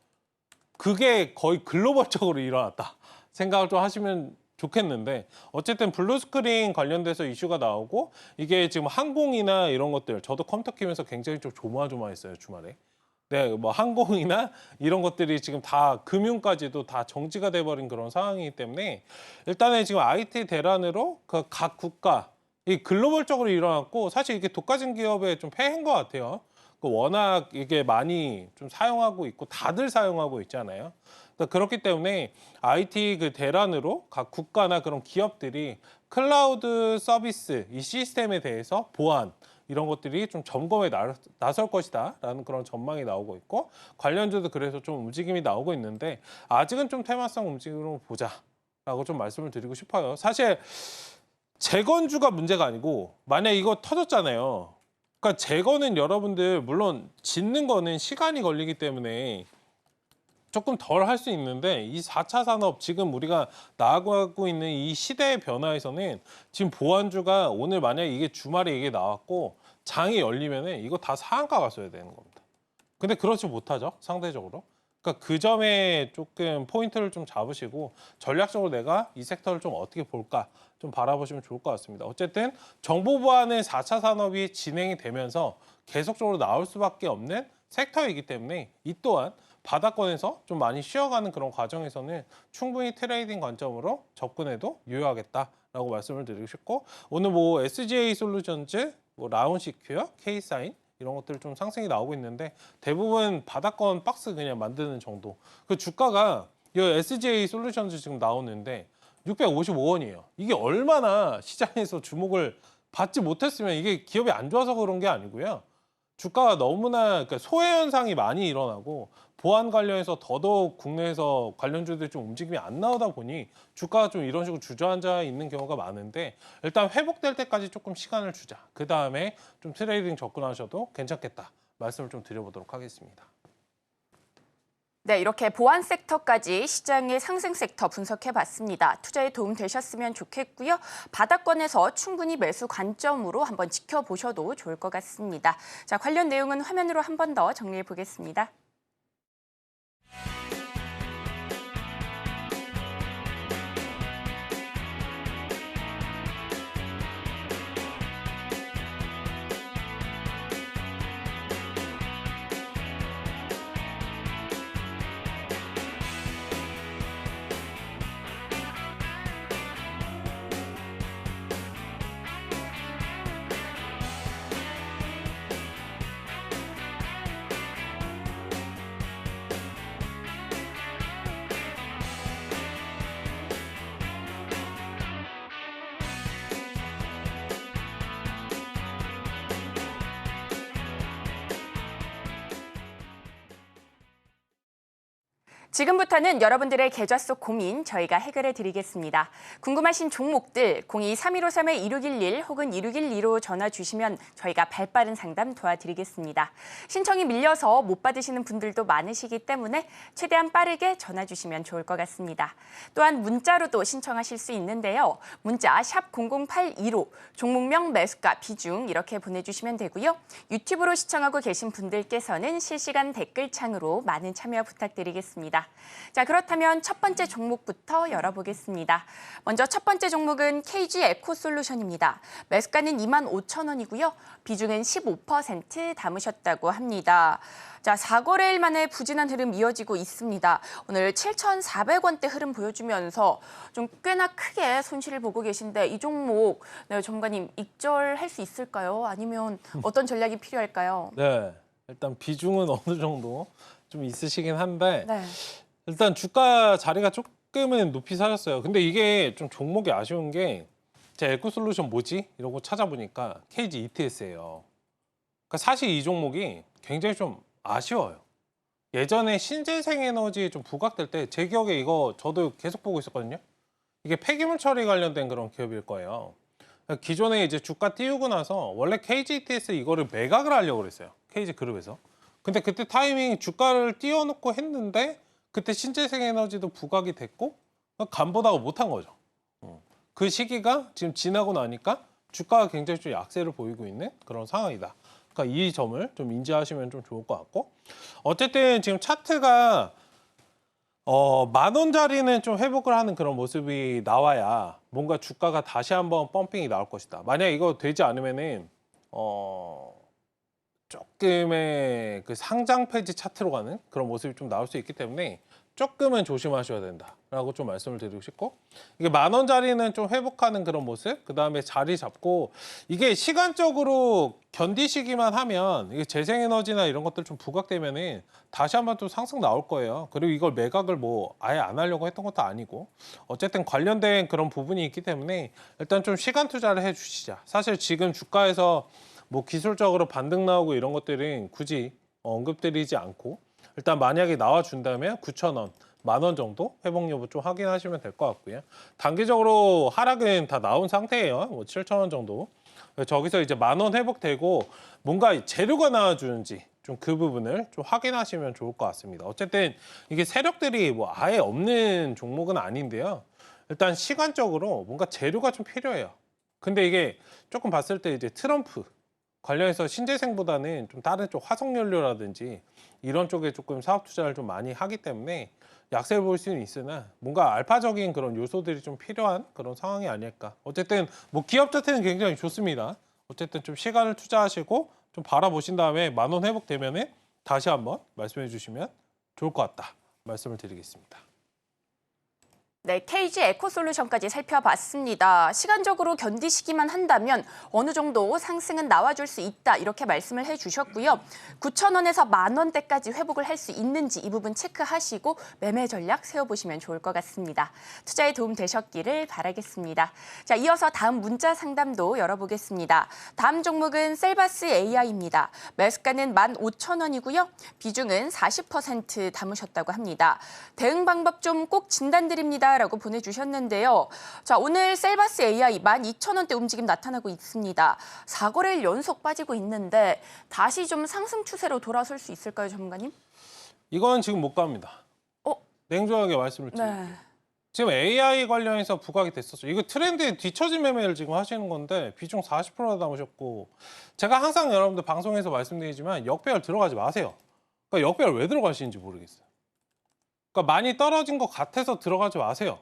그게 거의 글로벌적으로 일어났다 생각을 좀 하시면 좋겠는데, 어쨌든 블루스크린 관련돼서 이슈가 나오고 이게 지금 항공이나 이런 것들, 저도 컴퓨터 키면서 굉장히 좀 조마조마했어요 주말에. 네, 항공이나 이런 것들이 지금 다 금융까지도 다 정지가 돼버린 그런 상황이기 때문에 일단은 지금 IT 대란으로 그 각 국가 이 글로벌적으로 일어났고, 사실 이게 독과점 기업의 좀 폐해인 것 같아요. 워낙 이게 많이 좀 사용하고 있고 다들 사용하고 있잖아요. 그러니까 그렇기 때문에 IT 그 대란으로 각 국가나 그런 기업들이 클라우드 서비스 이 시스템에 대해서 보안 이런 것들이 좀 점검에 나설 것이다라는 그런 전망이 나오고 있고, 관련주도 그래서 좀 움직임이 나오고 있는데 아직은 좀 테마성 움직임으로 보자라고 좀 말씀을 드리고 싶어요. 사실 재건주가 문제가 아니고, 만약에 이거 터졌잖아요. 그러니까 재건은 여러분들 물론 짓는 거는 시간이 걸리기 때문에 조금 덜 할 수 있는데, 이 4차 산업 지금 우리가 나아가고 있는 이 시대의 변화에서는 지금 보안주가 오늘 만약에 이게 주말에 이게 나왔고 장이 열리면은 이거 다 상한가 갔어야 되는 겁니다. 근데 그렇지 못하죠, 상대적으로. 그러니까 그 점에 조금 포인트를 좀 잡으시고 전략적으로 내가 이 섹터를 좀 어떻게 볼까 좀 바라보시면 좋을 것 같습니다. 어쨌든 정보 보안의 4차 산업이 진행이 되면서 계속적으로 나올 수밖에 없는 섹터이기 때문에 이 또한 바닥권에서 좀 많이 쉬어가는 그런 과정에서는 충분히 트레이딩 관점으로 접근해도 유효하겠다라고 말씀을 드리고 싶고, 오늘 SGA 솔루션즈, 라운시큐어, K사인 이런 것들 좀 상승이 나오고 있는데 대부분 바닥권 박스 그냥 만드는 정도. 그 주가가 이 SGA 솔루션즈 지금 나오는데 655원이에요. 이게 얼마나 시장에서 주목을 받지 못했으면 이게 기업이 안 좋아서 그런 게 아니고요. 주가가 너무나 소외 현상이 많이 일어나고 보안 관련해서 더더욱 국내에서 관련주들이 좀 움직임이 안 나오다 보니 주가가 좀 이런 식으로 주저앉아 있는 경우가 많은데, 일단 회복될 때까지 조금 시간을 주자. 그 다음에 좀 트레이딩 접근하셔도 괜찮겠다. 말씀을 좀 드려보도록 하겠습니다. 네, 이렇게 보안 섹터까지 시장의 상승 섹터 분석해봤습니다. 투자에 도움 되셨으면 좋겠고요. 바닥권에서 충분히 매수 관점으로 한번 지켜보셔도 좋을 것 같습니다. 자, 관련 내용은 화면으로 한 번 더 정리해 보겠습니다. 지금부터는 여러분들의 계좌 속 고민 저희가 해결해 드리겠습니다. 궁금하신 종목들 02-3153-2611 혹은 2612로 전화 주시면 저희가 발빠른 상담 도와드리겠습니다. 신청이 밀려서 못 받으시는 분들도 많으시기 때문에 최대한 빠르게 전화 주시면 좋을 것 같습니다. 또한 문자로도 신청하실 수 있는데요. 문자 샵 00825 종목명 매수가 비중 이렇게 보내주시면 되고요. 유튜브로 시청하고 계신 분들께서는 실시간 댓글창으로 많은 참여 부탁드리겠습니다. 자, 그렇다면 첫 번째 종목부터 열어보겠습니다. 먼저 첫 번째 종목은 KG 에코솔루션입니다. 매수가는 25,000원이고요. 비중은 15% 담으셨다고 합니다. 자, 4거래일 만에 부진한 흐름 이어지고 있습니다. 오늘 7,400원대 흐름 보여주면서 좀 꽤나 크게 손실을 보고 계신데 이 종목 네, 전문가님 익절할 수 있을까요? 아니면 어떤 전략이 필요할까요? 네, 일단 비중은 어느 정도 좀 있으시긴 한데 네. 일단 주가 자리가 조금은 높이 사셨어요. 근데 이게 좀 종목이 아쉬운 게 제가 에코솔루션 뭐지? 이러고 찾아보니까 KG ETS예요. 그러니까 사실 이 종목이 굉장히 좀 아쉬워요. 예전에 신재생에너지 좀 부각될 때 제 기억에 이거 저도 계속 보고 있었거든요. 이게 폐기물 처리 관련된 그런 기업일 거예요. 그러니까 기존에 이제 주가 띄우고 나서 원래 KG ETS 이거를 매각을 하려고 그랬어요. KG 그룹에서. 근데 그때 타이밍 주가를 띄워놓고 했는데 그때 신재생에너지도 부각이 됐고 간보다가 못한 거죠. 그 시기가 지금 지나고 나니까 주가가 굉장히 좀 약세를 보이고 있는 그런 상황이다. 그러니까 이 점을 좀 인지하시면 좀 좋을 것 같고 어쨌든 지금 차트가 10,000원짜리는 좀 회복을 하는 그런 모습이 나와야 뭔가 주가가 다시 한번 펌핑이 나올 것이다. 만약 이거 되지 않으면은 조금의 그 상장 폐지 차트로 가는 그런 모습이 좀 나올 수 있기 때문에 조금은 조심하셔야 된다라고 좀 말씀을 드리고 싶고 이게 10,000원짜리는 좀 회복하는 그런 모습 그 다음에 자리 잡고 이게 시간적으로 견디시기만 하면 이게 재생에너지나 이런 것들 좀 부각되면은 다시 한번 또 상승 나올 거예요. 그리고 이걸 매각을 뭐 아예 안 하려고 했던 것도 아니고 어쨌든 관련된 그런 부분이 있기 때문에 일단 좀 시간 투자를 해 주시자. 사실 지금 주가에서 뭐 기술적으로 반등 나오고 이런 것들은 굳이 언급드리지 않고 일단 만약에 나와준다면 9,000원, 10,000원 정도 회복 여부 좀 확인하시면 될 것 같고요. 단기적으로 하락은 다 나온 상태예요. 뭐 7,000원 정도. 저기서 이제 10,000원 회복되고 뭔가 재료가 나와주는지 좀 그 부분을 좀 확인하시면 좋을 것 같습니다. 어쨌든 이게 세력들이 뭐 아예 없는 종목은 아닌데요. 일단 시간적으로 뭔가 재료가 좀 필요해요. 근데 이게 조금 봤을 때 이제 트럼프 관련해서 신재생보다는 좀 다른 쪽 화석연료라든지 이런 쪽에 조금 사업 투자를 좀 많이 하기 때문에 약세를 볼 수는 있으나 뭔가 알파적인 그런 요소들이 좀 필요한 그런 상황이 아닐까. 어쨌든 뭐 기업 자체는 굉장히 좋습니다. 어쨌든 좀 시간을 투자하시고 좀 바라보신 다음에 10,000원 회복되면은 다시 한번 말씀해 주시면 좋을 것 같다. 말씀을 드리겠습니다. 네, KG 에코솔루션까지 살펴봤습니다. 시간적으로 견디시기만 한다면 어느 정도 상승은 나와줄 수 있다 이렇게 말씀을 해주셨고요. 9,000원에서 10,000원대까지 회복을 할 수 있는지 이 부분 체크하시고 매매 전략 세워보시면 좋을 것 같습니다. 투자에 도움 되셨기를 바라겠습니다. 자, 이어서 다음 문자 상담도 열어보겠습니다. 다음 종목은 셀바스 AI입니다. 매수가는 15,000원이고요. 비중은 40% 담으셨다고 합니다. 대응 방법 좀 꼭 진단드립니다. 라고 보내주셨는데요. 자, 오늘 셀바스 AI 12,000원대 움직임 나타나고 있습니다. 4거래일 연속 빠지고 있는데 다시 좀 상승 추세로 돌아설 수 있을까요, 전문가님? 이건 지금 못 갑니다. 냉정하게 말씀을 드릴게요. 네. 지금 AI 관련해서 부각이 됐었죠. 이거 트렌드에 뒤처진 매매를 지금 하시는 건데 비중 40% 남으셨고 제가 항상 여러분들 방송에서 말씀드리지만 역배열 들어가지 마세요. 그러니까 역배열 왜 들어가시는지 모르겠어요. 그러니까 많이 떨어진 것 같아서 들어가지 마세요.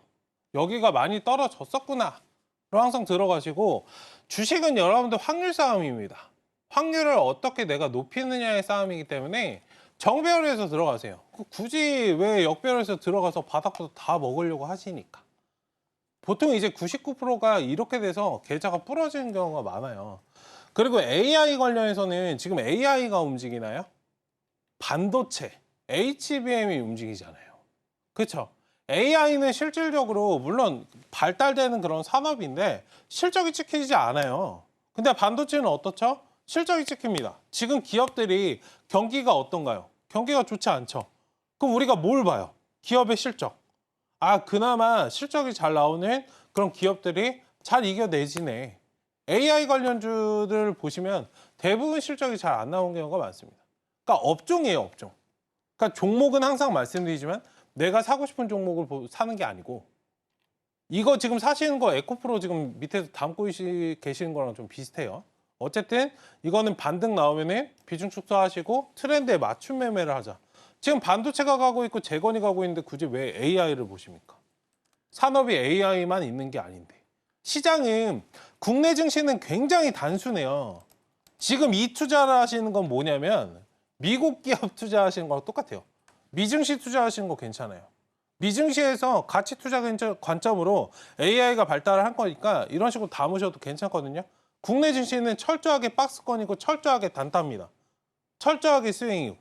여기가 많이 떨어졌었구나. 로 항상 들어가시고 주식은 여러분들 확률 싸움입니다. 확률을 어떻게 내가 높이느냐의 싸움이기 때문에 정배열에서 들어가세요. 굳이 왜 역배열에서 들어가서 바닥부터 다 먹으려고 하시니까. 보통 이제 99%가 이렇게 돼서 계좌가 부러지는 경우가 많아요. 그리고 AI 관련해서는 지금 AI가 움직이나요? 반도체, HBM이 움직이잖아요. 그렇죠? AI는 실질적으로 물론 발달되는 그런 산업인데 실적이 찍히지 않아요. 근데 반도체는 어떻죠? 실적이 찍힙니다. 지금 기업들이 경기가 어떤가요? 경기가 좋지 않죠. 그럼 우리가 뭘 봐요? 기업의 실적. 아, 그나마 실적이 잘 나오는 그런 기업들이 잘 이겨내지네. AI 관련주들 보시면 대부분 실적이 잘 안 나오는 경우가 많습니다. 그러니까 업종이에요, 업종. 그러니까 종목은 항상 말씀드리지만 내가 사고 싶은 종목을 사는 게 아니고 이거 지금 사시는 거 에코프로 지금 밑에서 담고 계시는 거랑 좀 비슷해요. 어쨌든 이거는 반등 나오면은 비중 축소하시고 트렌드에 맞춤 매매를 하자. 지금 반도체가 가고 있고 재건이 가고 있는데 굳이 왜 AI를 보십니까? 산업이 AI만 있는 게 아닌데. 시장은 국내 증시는 굉장히 단순해요. 지금 이 투자를 하시는 건 뭐냐면 미국 기업 투자하시는 거랑 똑같아요. 미증시 투자하시는 거 괜찮아요. 미증시에서 가치 투자 관점으로 AI가 발달을 한 거니까 이런 식으로 담으셔도 괜찮거든요. 국내 증시는 철저하게 박스권이고 철저하게 단타입니다. 철저하게 스윙이고.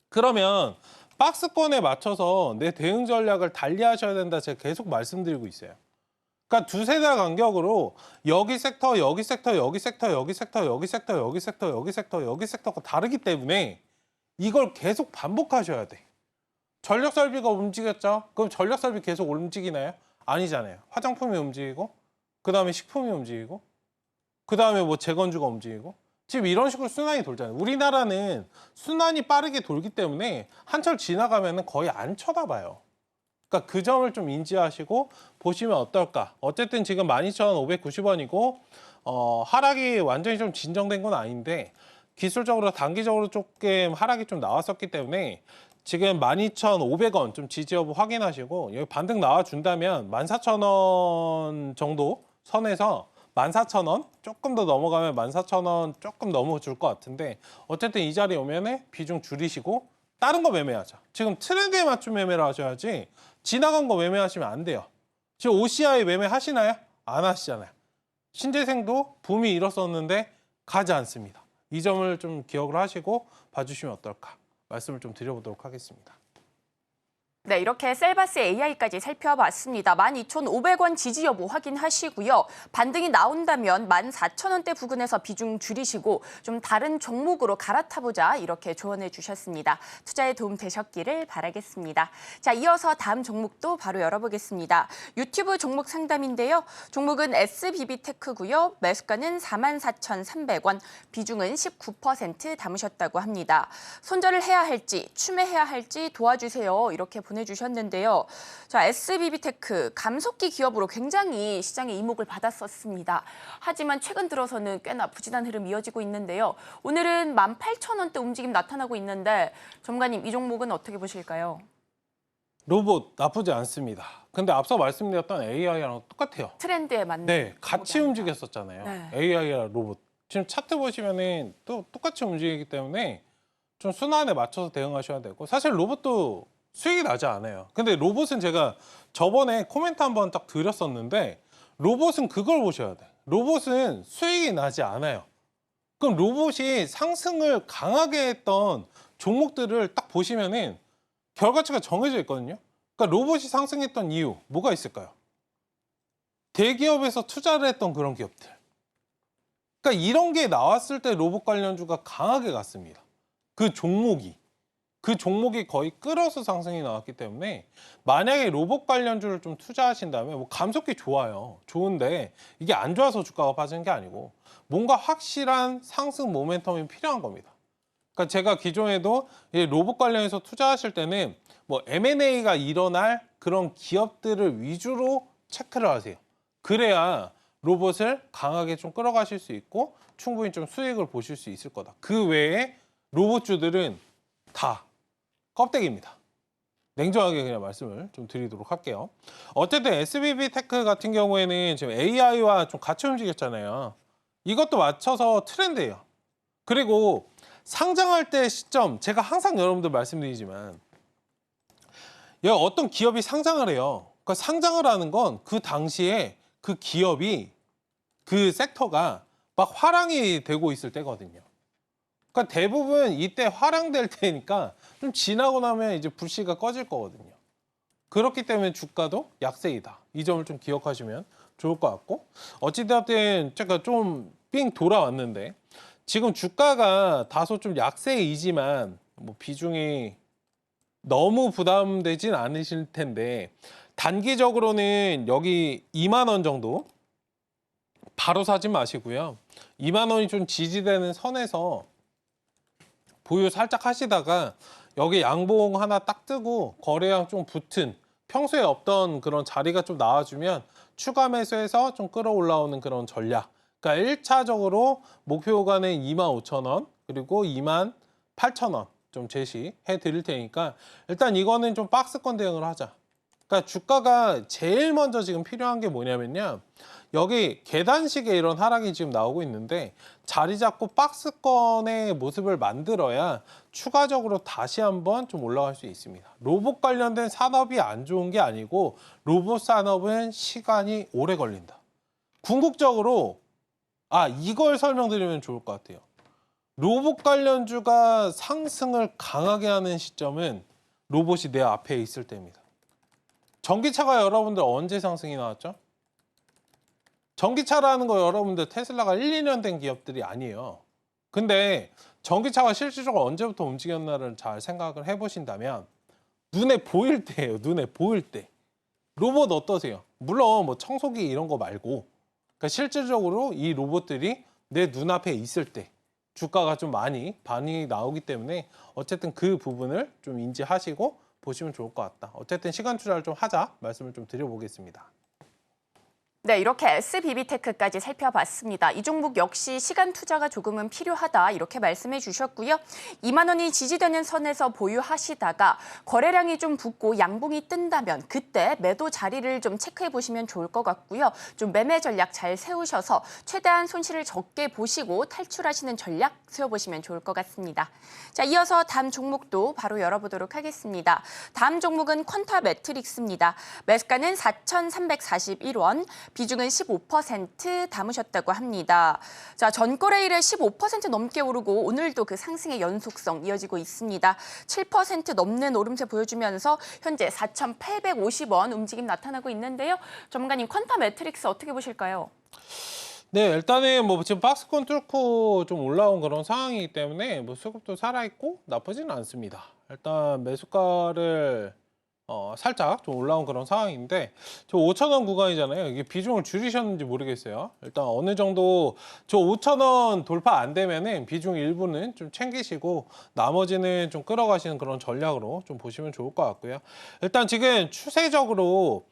그러면 박스권에 맞춰서 내 대응 전략을 달리하셔야 된다 제가 계속 말씀드리고 있어요. 그러니까 두세 달 간격으로 여기 섹터, 여기 섹터, 여기 섹터, 여기 섹터, 여기 섹터, 여기 섹터, 여기 섹터, 여기 섹터가 다르기 때문에 이걸 계속 반복하셔야 돼. 전력 설비가 움직였죠? 그럼 전력 설비 계속 움직이나요? 아니잖아요. 화장품이 움직이고, 그 다음에 식품이 움직이고, 그 다음에 뭐 재건주가 움직이고. 지금 이런 식으로 순환이 돌잖아요. 우리나라는 순환이 빠르게 돌기 때문에 한철 지나가면 거의 안 쳐다봐요. 그러니까 그 점을 좀 인지하시고 보시면 어떨까. 어쨌든 지금 12,590원이고 하락이 완전히 좀 진정된 건 아닌데 기술적으로 단기적으로 조금 하락이 좀 나왔었기 때문에 지금 12,500원 좀 지지 여부 확인하시고 여기 반등 나와준다면 14,000원 정도 선에서 14,000원 조금 더 넘어가면 14,000원 조금 넘어줄 것 같은데 어쨌든 이 자리에 오면 비중 줄이시고 다른 거 매매하자. 지금 트렌드에 맞춘 매매를 하셔야지 지나간 거 매매하시면 안 돼요. 지금 OCI 매매 하시나요? 안 하시잖아요. 신재생도 붐이 일었었는데 가지 않습니다. 이 점을 좀 기억을 하시고 봐주시면 어떨까 말씀을 좀 드려보도록 하겠습니다. 네, 이렇게 셀바스 AI까지 살펴봤습니다. 12,500원 지지 여부 확인하시고요. 반등이 나온다면 14,000원대 부근에서 비중 줄이시고 좀 다른 종목으로 갈아타보자 이렇게 조언해 주셨습니다. 투자에 도움 되셨기를 바라겠습니다. 자, 이어서 다음 종목도 바로 열어보겠습니다. 유튜브 종목 상담인데요. 종목은 SBB테크고요. 매수가는 44,300원, 비중은 19% 담으셨다고 합니다. 손절을 해야 할지, 추매해야 할지 도와주세요. 이렇게 보내주셨는데요. 자, SBB테크 감속기 기업으로 굉장히 시장에 이목을 받았었습니다. 하지만 최근 들어서는 꽤나 부진한 흐름 이어지고 있는데요. 오늘은 18,000원대 움직임 나타나고 있는데 전문가님 이 종목은 어떻게 보실까요? 로봇 나쁘지 않습니다. 근데 앞서 말씀드렸던 AI랑 똑같아요. 트렌드에 맞는. 네, 같이 움직였었잖아요. 네. AI랑 로봇. 지금 차트 보시면은 또 똑같이 움직이기 때문에 좀 순환에 맞춰서 대응하셔야 되고 사실 로봇도 수익이 나지 않아요. 근데 로봇은 제가 저번에 코멘트 한번 딱 드렸었는데 로봇은 그걸 보셔야 돼. 로봇은 수익이 나지 않아요. 그럼 로봇이 상승을 강하게 했던 종목들을 딱 보시면은 결과치가 정해져 있거든요. 그러니까 로봇이 상승했던 이유 뭐가 있을까요? 대기업에서 투자를 했던 그런 기업들. 그러니까 이런 게 나왔을 때 로봇 관련주가 강하게 갔습니다. 그 종목이 거의 끌어서 상승이 나왔기 때문에 만약에 로봇 관련주를 좀 투자하신다면 뭐 감속기 좋아요. 좋은데 이게 안 좋아서 주가가 빠지는 게 아니고 뭔가 확실한 상승 모멘텀이 필요한 겁니다. 그러니까 제가 기존에도 로봇 관련해서 투자하실 때는 뭐 M&A가 일어날 그런 기업들을 위주로 체크를 하세요. 그래야 로봇을 강하게 좀 끌어가실 수 있고 충분히 좀 수익을 보실 수 있을 거다. 그 외에 로봇주들은 다 껍데기입니다. 냉정하게 그냥 말씀을 좀 드리도록 할게요. 어쨌든 SBB테크 같은 경우에는 지금 AI와 좀 같이 움직였잖아요. 이것도 맞춰서 트렌드예요. 그리고 상장할 때 시점, 제가 항상 여러분들 말씀드리지만 어떤 기업이 상장을 해요. 그러니까 상장을 하는 건 그 당시에 그 기업이 그 섹터가 막 화랑이 되고 있을 때거든요. 그러니까 대부분 이때 화랑될 때니까 좀 지나고 나면 이제 불씨가 꺼질 거거든요. 그렇기 때문에 주가도 약세이다. 이 점을 좀 기억하시면 좋을 것 같고 어찌됐든 제가 좀 삥 돌아왔는데 지금 주가가 다소 좀 약세이지만 뭐 비중이 너무 부담되진 않으실 텐데 단기적으로는 여기 2만 원 정도 바로 사지 마시고요. 2만 원이 좀 지지되는 선에서 보유 살짝 하시다가 여기 양봉 하나 딱 뜨고 거래량 좀 붙은 평소에 없던 그런 자리가 좀 나와주면 추가 매수해서 좀 끌어올라오는 그런 전략. 그러니까 1차적으로 목표 구간은 25,000원 그리고 28,000원 좀 제시해 드릴 테니까 일단 이거는 좀 박스권 대응을 하자. 그러니까 주가가 제일 먼저 지금 필요한 게 뭐냐면요. 여기 계단식의 이런 하락이 지금 나오고 있는데 자리 잡고 박스권의 모습을 만들어야 추가적으로 다시 한번 좀 올라갈 수 있습니다. 로봇 관련된 산업이 안 좋은 게 아니고 로봇 산업은 시간이 오래 걸린다. 궁극적으로 이걸 설명드리면 좋을 것 같아요. 로봇 관련주가 상승을 강하게 하는 시점은 로봇이 내 앞에 있을 때입니다. 전기차가 여러분들 언제 상승이 나왔죠? 전기차라는 거 여러분들 테슬라가 1, 2년 된 기업들이 아니에요. 근데 전기차가 실질적으로 언제부터 움직였나를 잘 생각을 해보신다면 눈에 보일 때예요. 눈에 보일 때. 로봇 어떠세요? 물론 뭐 청소기 이런 거 말고 그러니까 실질적으로 이 로봇들이 내 눈앞에 있을 때 주가가 좀 많이 반응이 나오기 때문에 어쨌든 그 부분을 좀 인지하시고 보시면 좋을 것 같다. 어쨌든 시간 투자를 좀 하자 말씀을 좀 드려보겠습니다. 네, 이렇게 SBB테크까지 살펴봤습니다. 이 종목 역시 시간 투자가 조금은 필요하다 이렇게 말씀해 주셨고요. 2만 원이 지지되는 선에서 보유하시다가 거래량이 좀 붙고 양봉이 뜬다면 그때 매도 자리를 좀 체크해 보시면 좋을 것 같고요. 좀 매매 전략 잘 세우셔서 최대한 손실을 적게 보시고 탈출하시는 전략 세워보시면 좋을 것 같습니다. 자, 이어서 다음 종목도 바로 열어보도록 하겠습니다. 다음 종목은 퀀타 매트릭스입니다. 매수가는 4,341원. 비중은 15% 담으셨다고 합니다. 자, 전거래 일에 15% 넘게 오르고 오늘도 그 상승의 연속성 이어지고 있습니다. 7% 넘는 오름세 보여주면서 현재 4,850원 움직임 나타나고 있는데요. 전문가님, 퀀타 매트릭스 어떻게 보실까요? 네, 일단은 뭐 지금 박스권 뚫고 좀 올라온 그런 상황이기 때문에 뭐 수급도 살아있고 나쁘지는 않습니다. 일단 매수가를 살짝 좀 올라온 그런 상황인데 저 5,000원 구간이잖아요. 이게 비중을 줄이셨는지 모르겠어요. 일단 어느 정도 저 5,000원 돌파 안 되면은 비중 일부는 좀 챙기시고 나머지는 좀 끌어가시는 그런 전략으로 좀 보시면 좋을 것 같고요. 일단 지금 추세적으로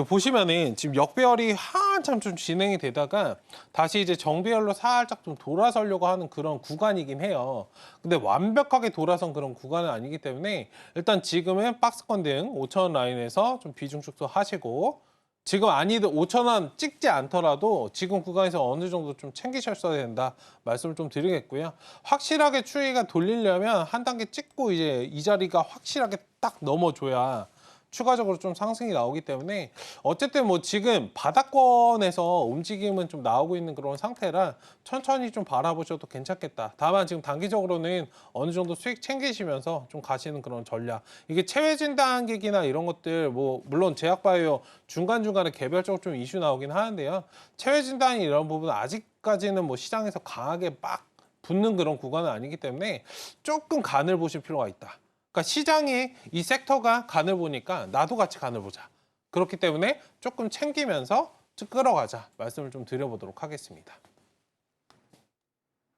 보시면은 지금 역배열이 한참 좀 진행이 되다가 다시 이제 정배열로 살짝 좀 돌아서려고 하는 그런 구간이긴 해요. 근데 완벽하게 돌아선 그런 구간은 아니기 때문에 일단 지금은 박스권 대응 5,000원 라인에서 좀 비중 축소하시고 지금 아니든 5,000원 찍지 않더라도 지금 구간에서 어느 정도 좀 챙기셨어야 된다 말씀을 좀 드리겠고요. 확실하게 추이가 돌리려면 한 단계 찍고 이제 이 자리가 확실하게 딱 넘어줘야 추가적으로 좀 상승이 나오기 때문에 어쨌든 뭐 지금 바닥권에서 움직임은 좀 나오고 있는 그런 상태라 천천히 좀 바라보셔도 괜찮겠다. 다만 지금 단기적으로는 어느 정도 수익 챙기시면서 좀 가시는 그런 전략. 이게 체외진 단계기나 이런 것들 뭐 물론 제약바이오 중간중간에 개별적으로 좀 이슈 나오긴 하는데요. 체외진 단위 이런 부분은 아직까지는 뭐 시장에서 강하게 막 붙는 그런 구간은 아니기 때문에 조금 간을 보실 필요가 있다. 그러니까 시장이 이 섹터가 간을 보니까 나도 같이 간을 보자. 그렇기 때문에 조금 챙기면서 끌어가자 말씀을 좀 드려보도록 하겠습니다.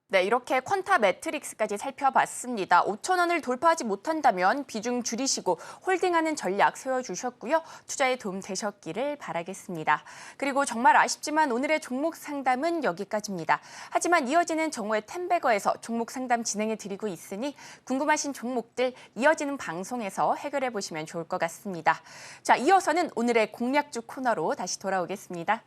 네, 이렇게 퀀타 매트릭스까지 살펴봤습니다. 5,000원을 돌파하지 못한다면 비중 줄이시고 홀딩하는 전략 세워주셨고요. 투자에 도움 되셨기를 바라겠습니다. 그리고 정말 아쉽지만 오늘의 종목 상담은 여기까지입니다. 하지만 이어지는 정오의 텐베거에서 종목 상담 진행해 드리고 있으니 궁금하신 종목들 이어지는 방송에서 해결해 보시면 좋을 것 같습니다. 자, 이어서는 오늘의 공략주 코너로 다시 돌아오겠습니다.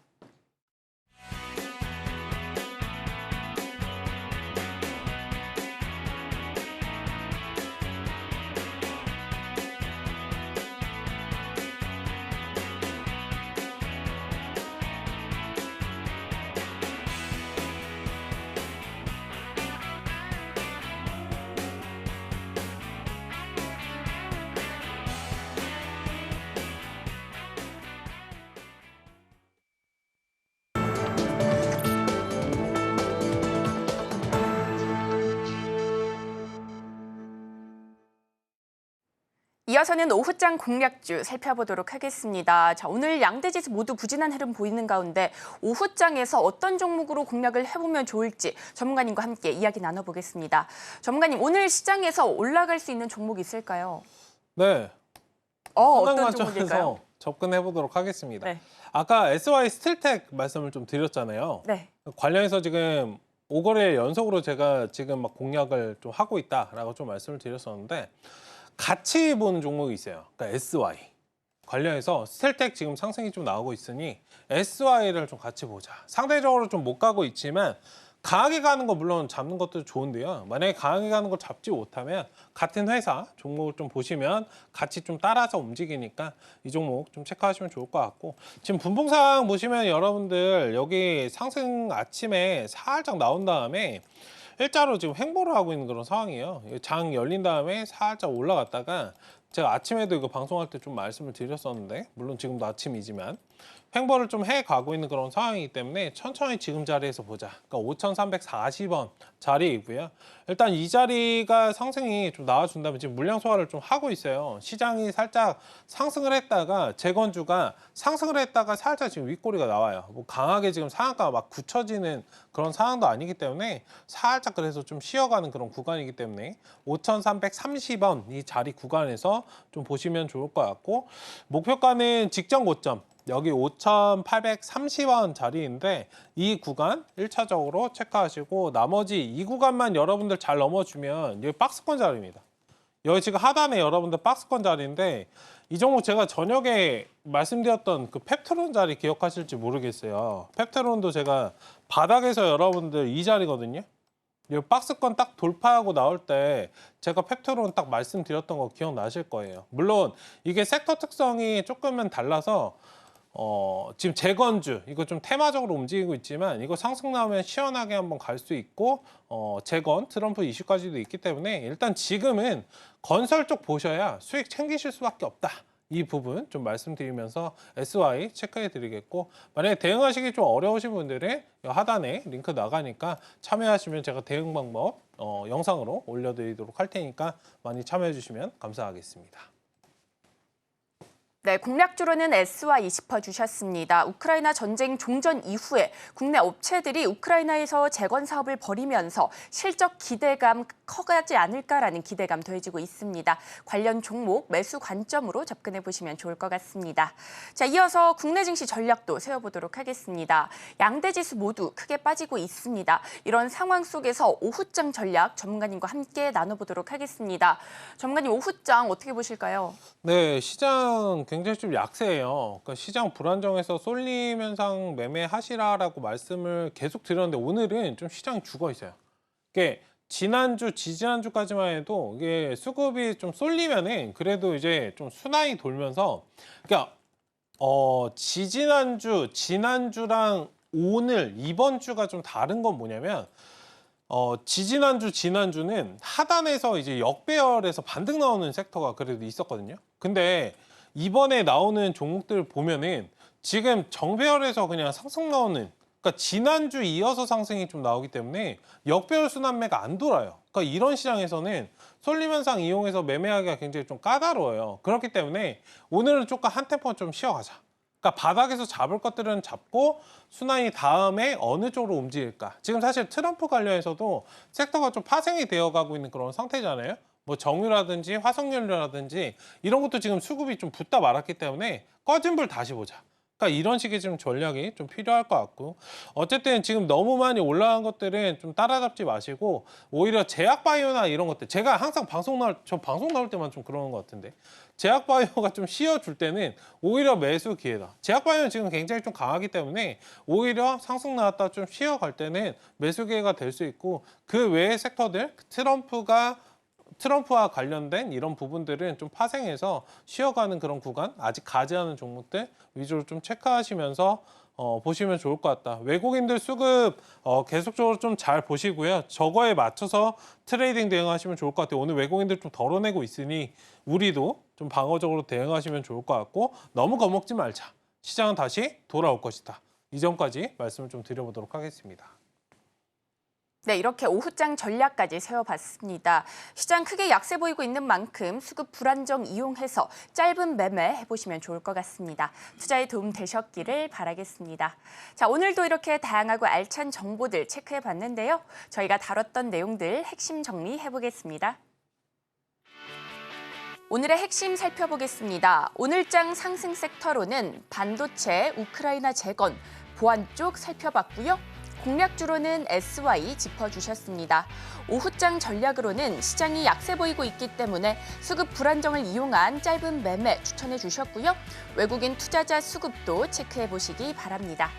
이어서는 오후장 공략주 살펴보도록 하겠습니다. 자, 오늘 양대 지수 모두 부진한 흐름 보이는 가운데 오후장에서 어떤 종목으로 공략을 해보면 좋을지 전문가님과 함께 이야기 나눠보겠습니다. 전문가님, 오늘 시장에서 올라갈 수 있는 종목 있을까요? 네. 어떤 종목일까요? 접근해 보도록 하겠습니다. 네. 아까 SY 스틸텍 말씀을 좀 드렸잖아요. 네. 관련해서 지금 5거래 연속으로 제가 지금 막 공략을 좀 하고 있다라고 좀 말씀을 드렸었는데 같이 보는 종목이 있어요. 그러니까 SY 관련해서 스틸텍 지금 상승이 좀 나오고 있으니 SY를 좀 같이 보자. 상대적으로 좀 못 가고 있지만 강하게 가는 거 물론 잡는 것도 좋은데요. 만약에 강하게 가는 걸 잡지 못하면 같은 회사 종목을 좀 보시면 같이 좀 따라서 움직이니까 이 종목 좀 체크하시면 좋을 것 같고, 지금 분봉상 보시면 여러분들 여기 상승 아침에 살짝 나온 다음에 일자로 지금 횡보를 하고 있는 그런 상황이에요. 장 열린 다음에 살짝 올라갔다가 제가 아침에도 이거 방송할 때 좀 말씀을 드렸었는데, 물론 지금도 아침이지만 횡보를 좀 해가고 있는 그런 상황이기 때문에 천천히 지금 자리에서 보자. 그러니까 5,340원 자리이고요. 일단 이 자리가 상승이 좀 나와준다면 지금 물량 소화를 좀 하고 있어요. 시장이 살짝 상승을 했다가 재건주가 상승을 했다가 살짝 지금 윗꼬리가 나와요. 뭐 강하게 지금 상한가가 막 굳혀지는 그런 상황도 아니기 때문에 살짝 그래서 좀 쉬어가는 그런 구간이기 때문에 5,330원 이 자리 구간에서 좀 보시면 좋을 것 같고, 목표가는 직전 고점 여기 5,830원 자리인데 이 구간 1차적으로 체크하시고, 나머지 이 구간만 여러분들 잘 넘어주면 여기 박스권 자리입니다. 여기 지금 하단에 여러분들 박스권 자리인데, 이 종목 제가 저녁에 말씀드렸던 그 펩트론 자리 기억하실지 모르겠어요. 펩트론도 제가 바닥에서 여러분들 이 자리거든요. 이 박스권 딱 돌파하고 나올 때 제가 펩트론 딱 말씀드렸던 거 기억나실 거예요. 물론 이게 섹터 특성이 조금은 달라서 지금 재건주 이거 좀 테마적으로 움직이고 있지만 이거 상승 나오면 시원하게 한번 갈 수 있고, 재건 트럼프 이슈까지도 있기 때문에 일단 지금은 건설 쪽 보셔야 수익 챙기실 수밖에 없다. 이 부분 좀 말씀드리면서 SY 체크해 드리겠고, 만약에 대응하시기 좀 어려우신 분들은 하단에 링크 나가니까 참여하시면 제가 대응 방법 영상으로 올려드리도록 할 테니까 많이 참여해 주시면 감사하겠습니다. 네, 공략주로는 SY 20% 주셨습니다. 우크라이나 전쟁 종전 이후에 국내 업체들이 우크라이나에서 재건 사업을 벌이면서 실적 기대감 커가지 않을까라는 기대감 더해지고 있습니다. 관련 종목 매수 관점으로 접근해 보시면 좋을 것 같습니다. 자, 이어서 국내 증시 전략도 세워보도록 하겠습니다. 양대 지수 모두 크게 빠지고 있습니다. 이런 상황 속에서 오후장 전략 전문가님과 함께 나눠보도록 하겠습니다. 전문가님, 오후장 어떻게 보실까요? 네, 시장 굉장히 좀 약세예요. 그러니까 시장 불안정해서 쏠림 현상 매매하시라라고 말씀을 계속 드렸는데 오늘은 좀 시장이 죽어 있어요. 이게 지난주, 지지난주까지만 해도 이게 수급이 좀 쏠리면은 그래도 이제 좀 순환이 돌면서, 그러니까 지지난주, 지난주랑 오늘 이번 주가 좀 다른 건 뭐냐면, 지지난주, 지난주는 하단에서 이제 역배열에서 반등 나오는 섹터가 그래도 있었거든요. 근데 이번에 나오는 종목들 보면은 지금 정배열에서 그냥 상승 나오는, 그러니까 지난주 이어서 상승이 좀 나오기 때문에 역배열 순환매가 안 돌아요. 그러니까 이런 시장에서는 쏠림 현상 이용해서 매매하기가 굉장히 좀 까다로워요. 그렇기 때문에 오늘은 조금 한 템포 좀 쉬어가자. 그러니까 바닥에서 잡을 것들은 잡고 순환이 다음에 어느 쪽으로 움직일까. 지금 사실 트럼프 관련해서도 섹터가 좀 파생이 되어가고 있는 그런 상태잖아요. 뭐 정유라든지 화석연료라든지 이런 것도 지금 수급이 좀 붙다 말았기 때문에 꺼진 불 다시 보자. 그러니까 이런 식의 좀 전략이 좀 필요할 것 같고, 어쨌든 지금 너무 많이 올라간 것들은 좀 따라잡지 마시고 오히려 제약바이오나 이런 것들, 제가 항상 방송 나올 때만 좀 그러는 것 같은데, 제약바이오가 좀 쉬어줄 때는 오히려 매수 기회다. 제약바이오는 지금 굉장히 좀 강하기 때문에 오히려 상승 나왔다 좀 쉬어갈 때는 매수 기회가 될 수 있고, 그 외의 섹터들 트럼프와 관련된 이런 부분들은 좀 파생해서 쉬어가는 그런 구간, 아직 가지 않은 종목들 위주로 좀 체크하시면서 보시면 좋을 것 같다. 외국인들 수급 계속적으로 좀 잘 보시고요. 저거에 맞춰서 트레이딩 대응하시면 좋을 것 같아요. 오늘 외국인들 좀 덜어내고 있으니 우리도 좀 방어적으로 대응하시면 좋을 것 같고, 너무 겁먹지 말자. 시장은 다시 돌아올 것이다. 이 점까지 말씀을 좀 드려보도록 하겠습니다. 네, 이렇게 오후장 전략까지 세워봤습니다. 시장 크게 약세 보이고 있는 만큼 수급 불안정 이용해서 짧은 매매 해보시면 좋을 것 같습니다. 투자에 도움 되셨기를 바라겠습니다. 자, 오늘도 이렇게 다양하고 알찬 정보들 체크해봤는데요. 저희가 다뤘던 내용들 핵심 정리해보겠습니다. 오늘의 핵심 살펴보겠습니다. 오늘장 상승 섹터로는 반도체, 우크라이나 재건, 보안 쪽 살펴봤고요. 공략주로는 SY 짚어주셨습니다. 오후장 전략으로는 시장이 약세 보이고 있기 때문에 수급 불안정을 이용한 짧은 매매 추천해 주셨고요. 외국인 투자자 수급도 체크해 보시기 바랍니다.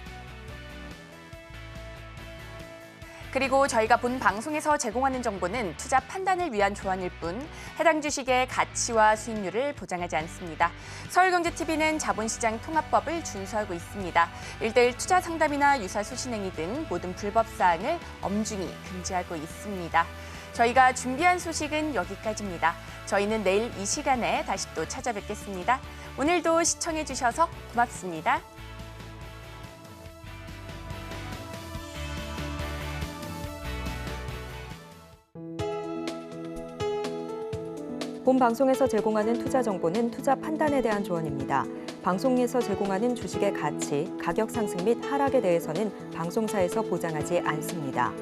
그리고 저희가 본 방송에서 제공하는 정보는 투자 판단을 위한 조언일 뿐 해당 주식의 가치와 수익률을 보장하지 않습니다. 서울경제TV는 자본시장 통합법을 준수하고 있습니다. 1:1 투자 상담이나 유사 수신행위 등 모든 불법 사항을 엄중히 금지하고 있습니다. 저희가 준비한 소식은 여기까지입니다. 저희는 내일 이 시간에 다시 또 찾아뵙겠습니다. 오늘도 시청해 주셔서 고맙습니다. 본 방송에서 제공하는 투자 정보는 투자 판단에 대한 조언입니다. 방송에서 제공하는 주식의 가치, 가격 상승 및 하락에 대해서는 방송사에서 보장하지 않습니다.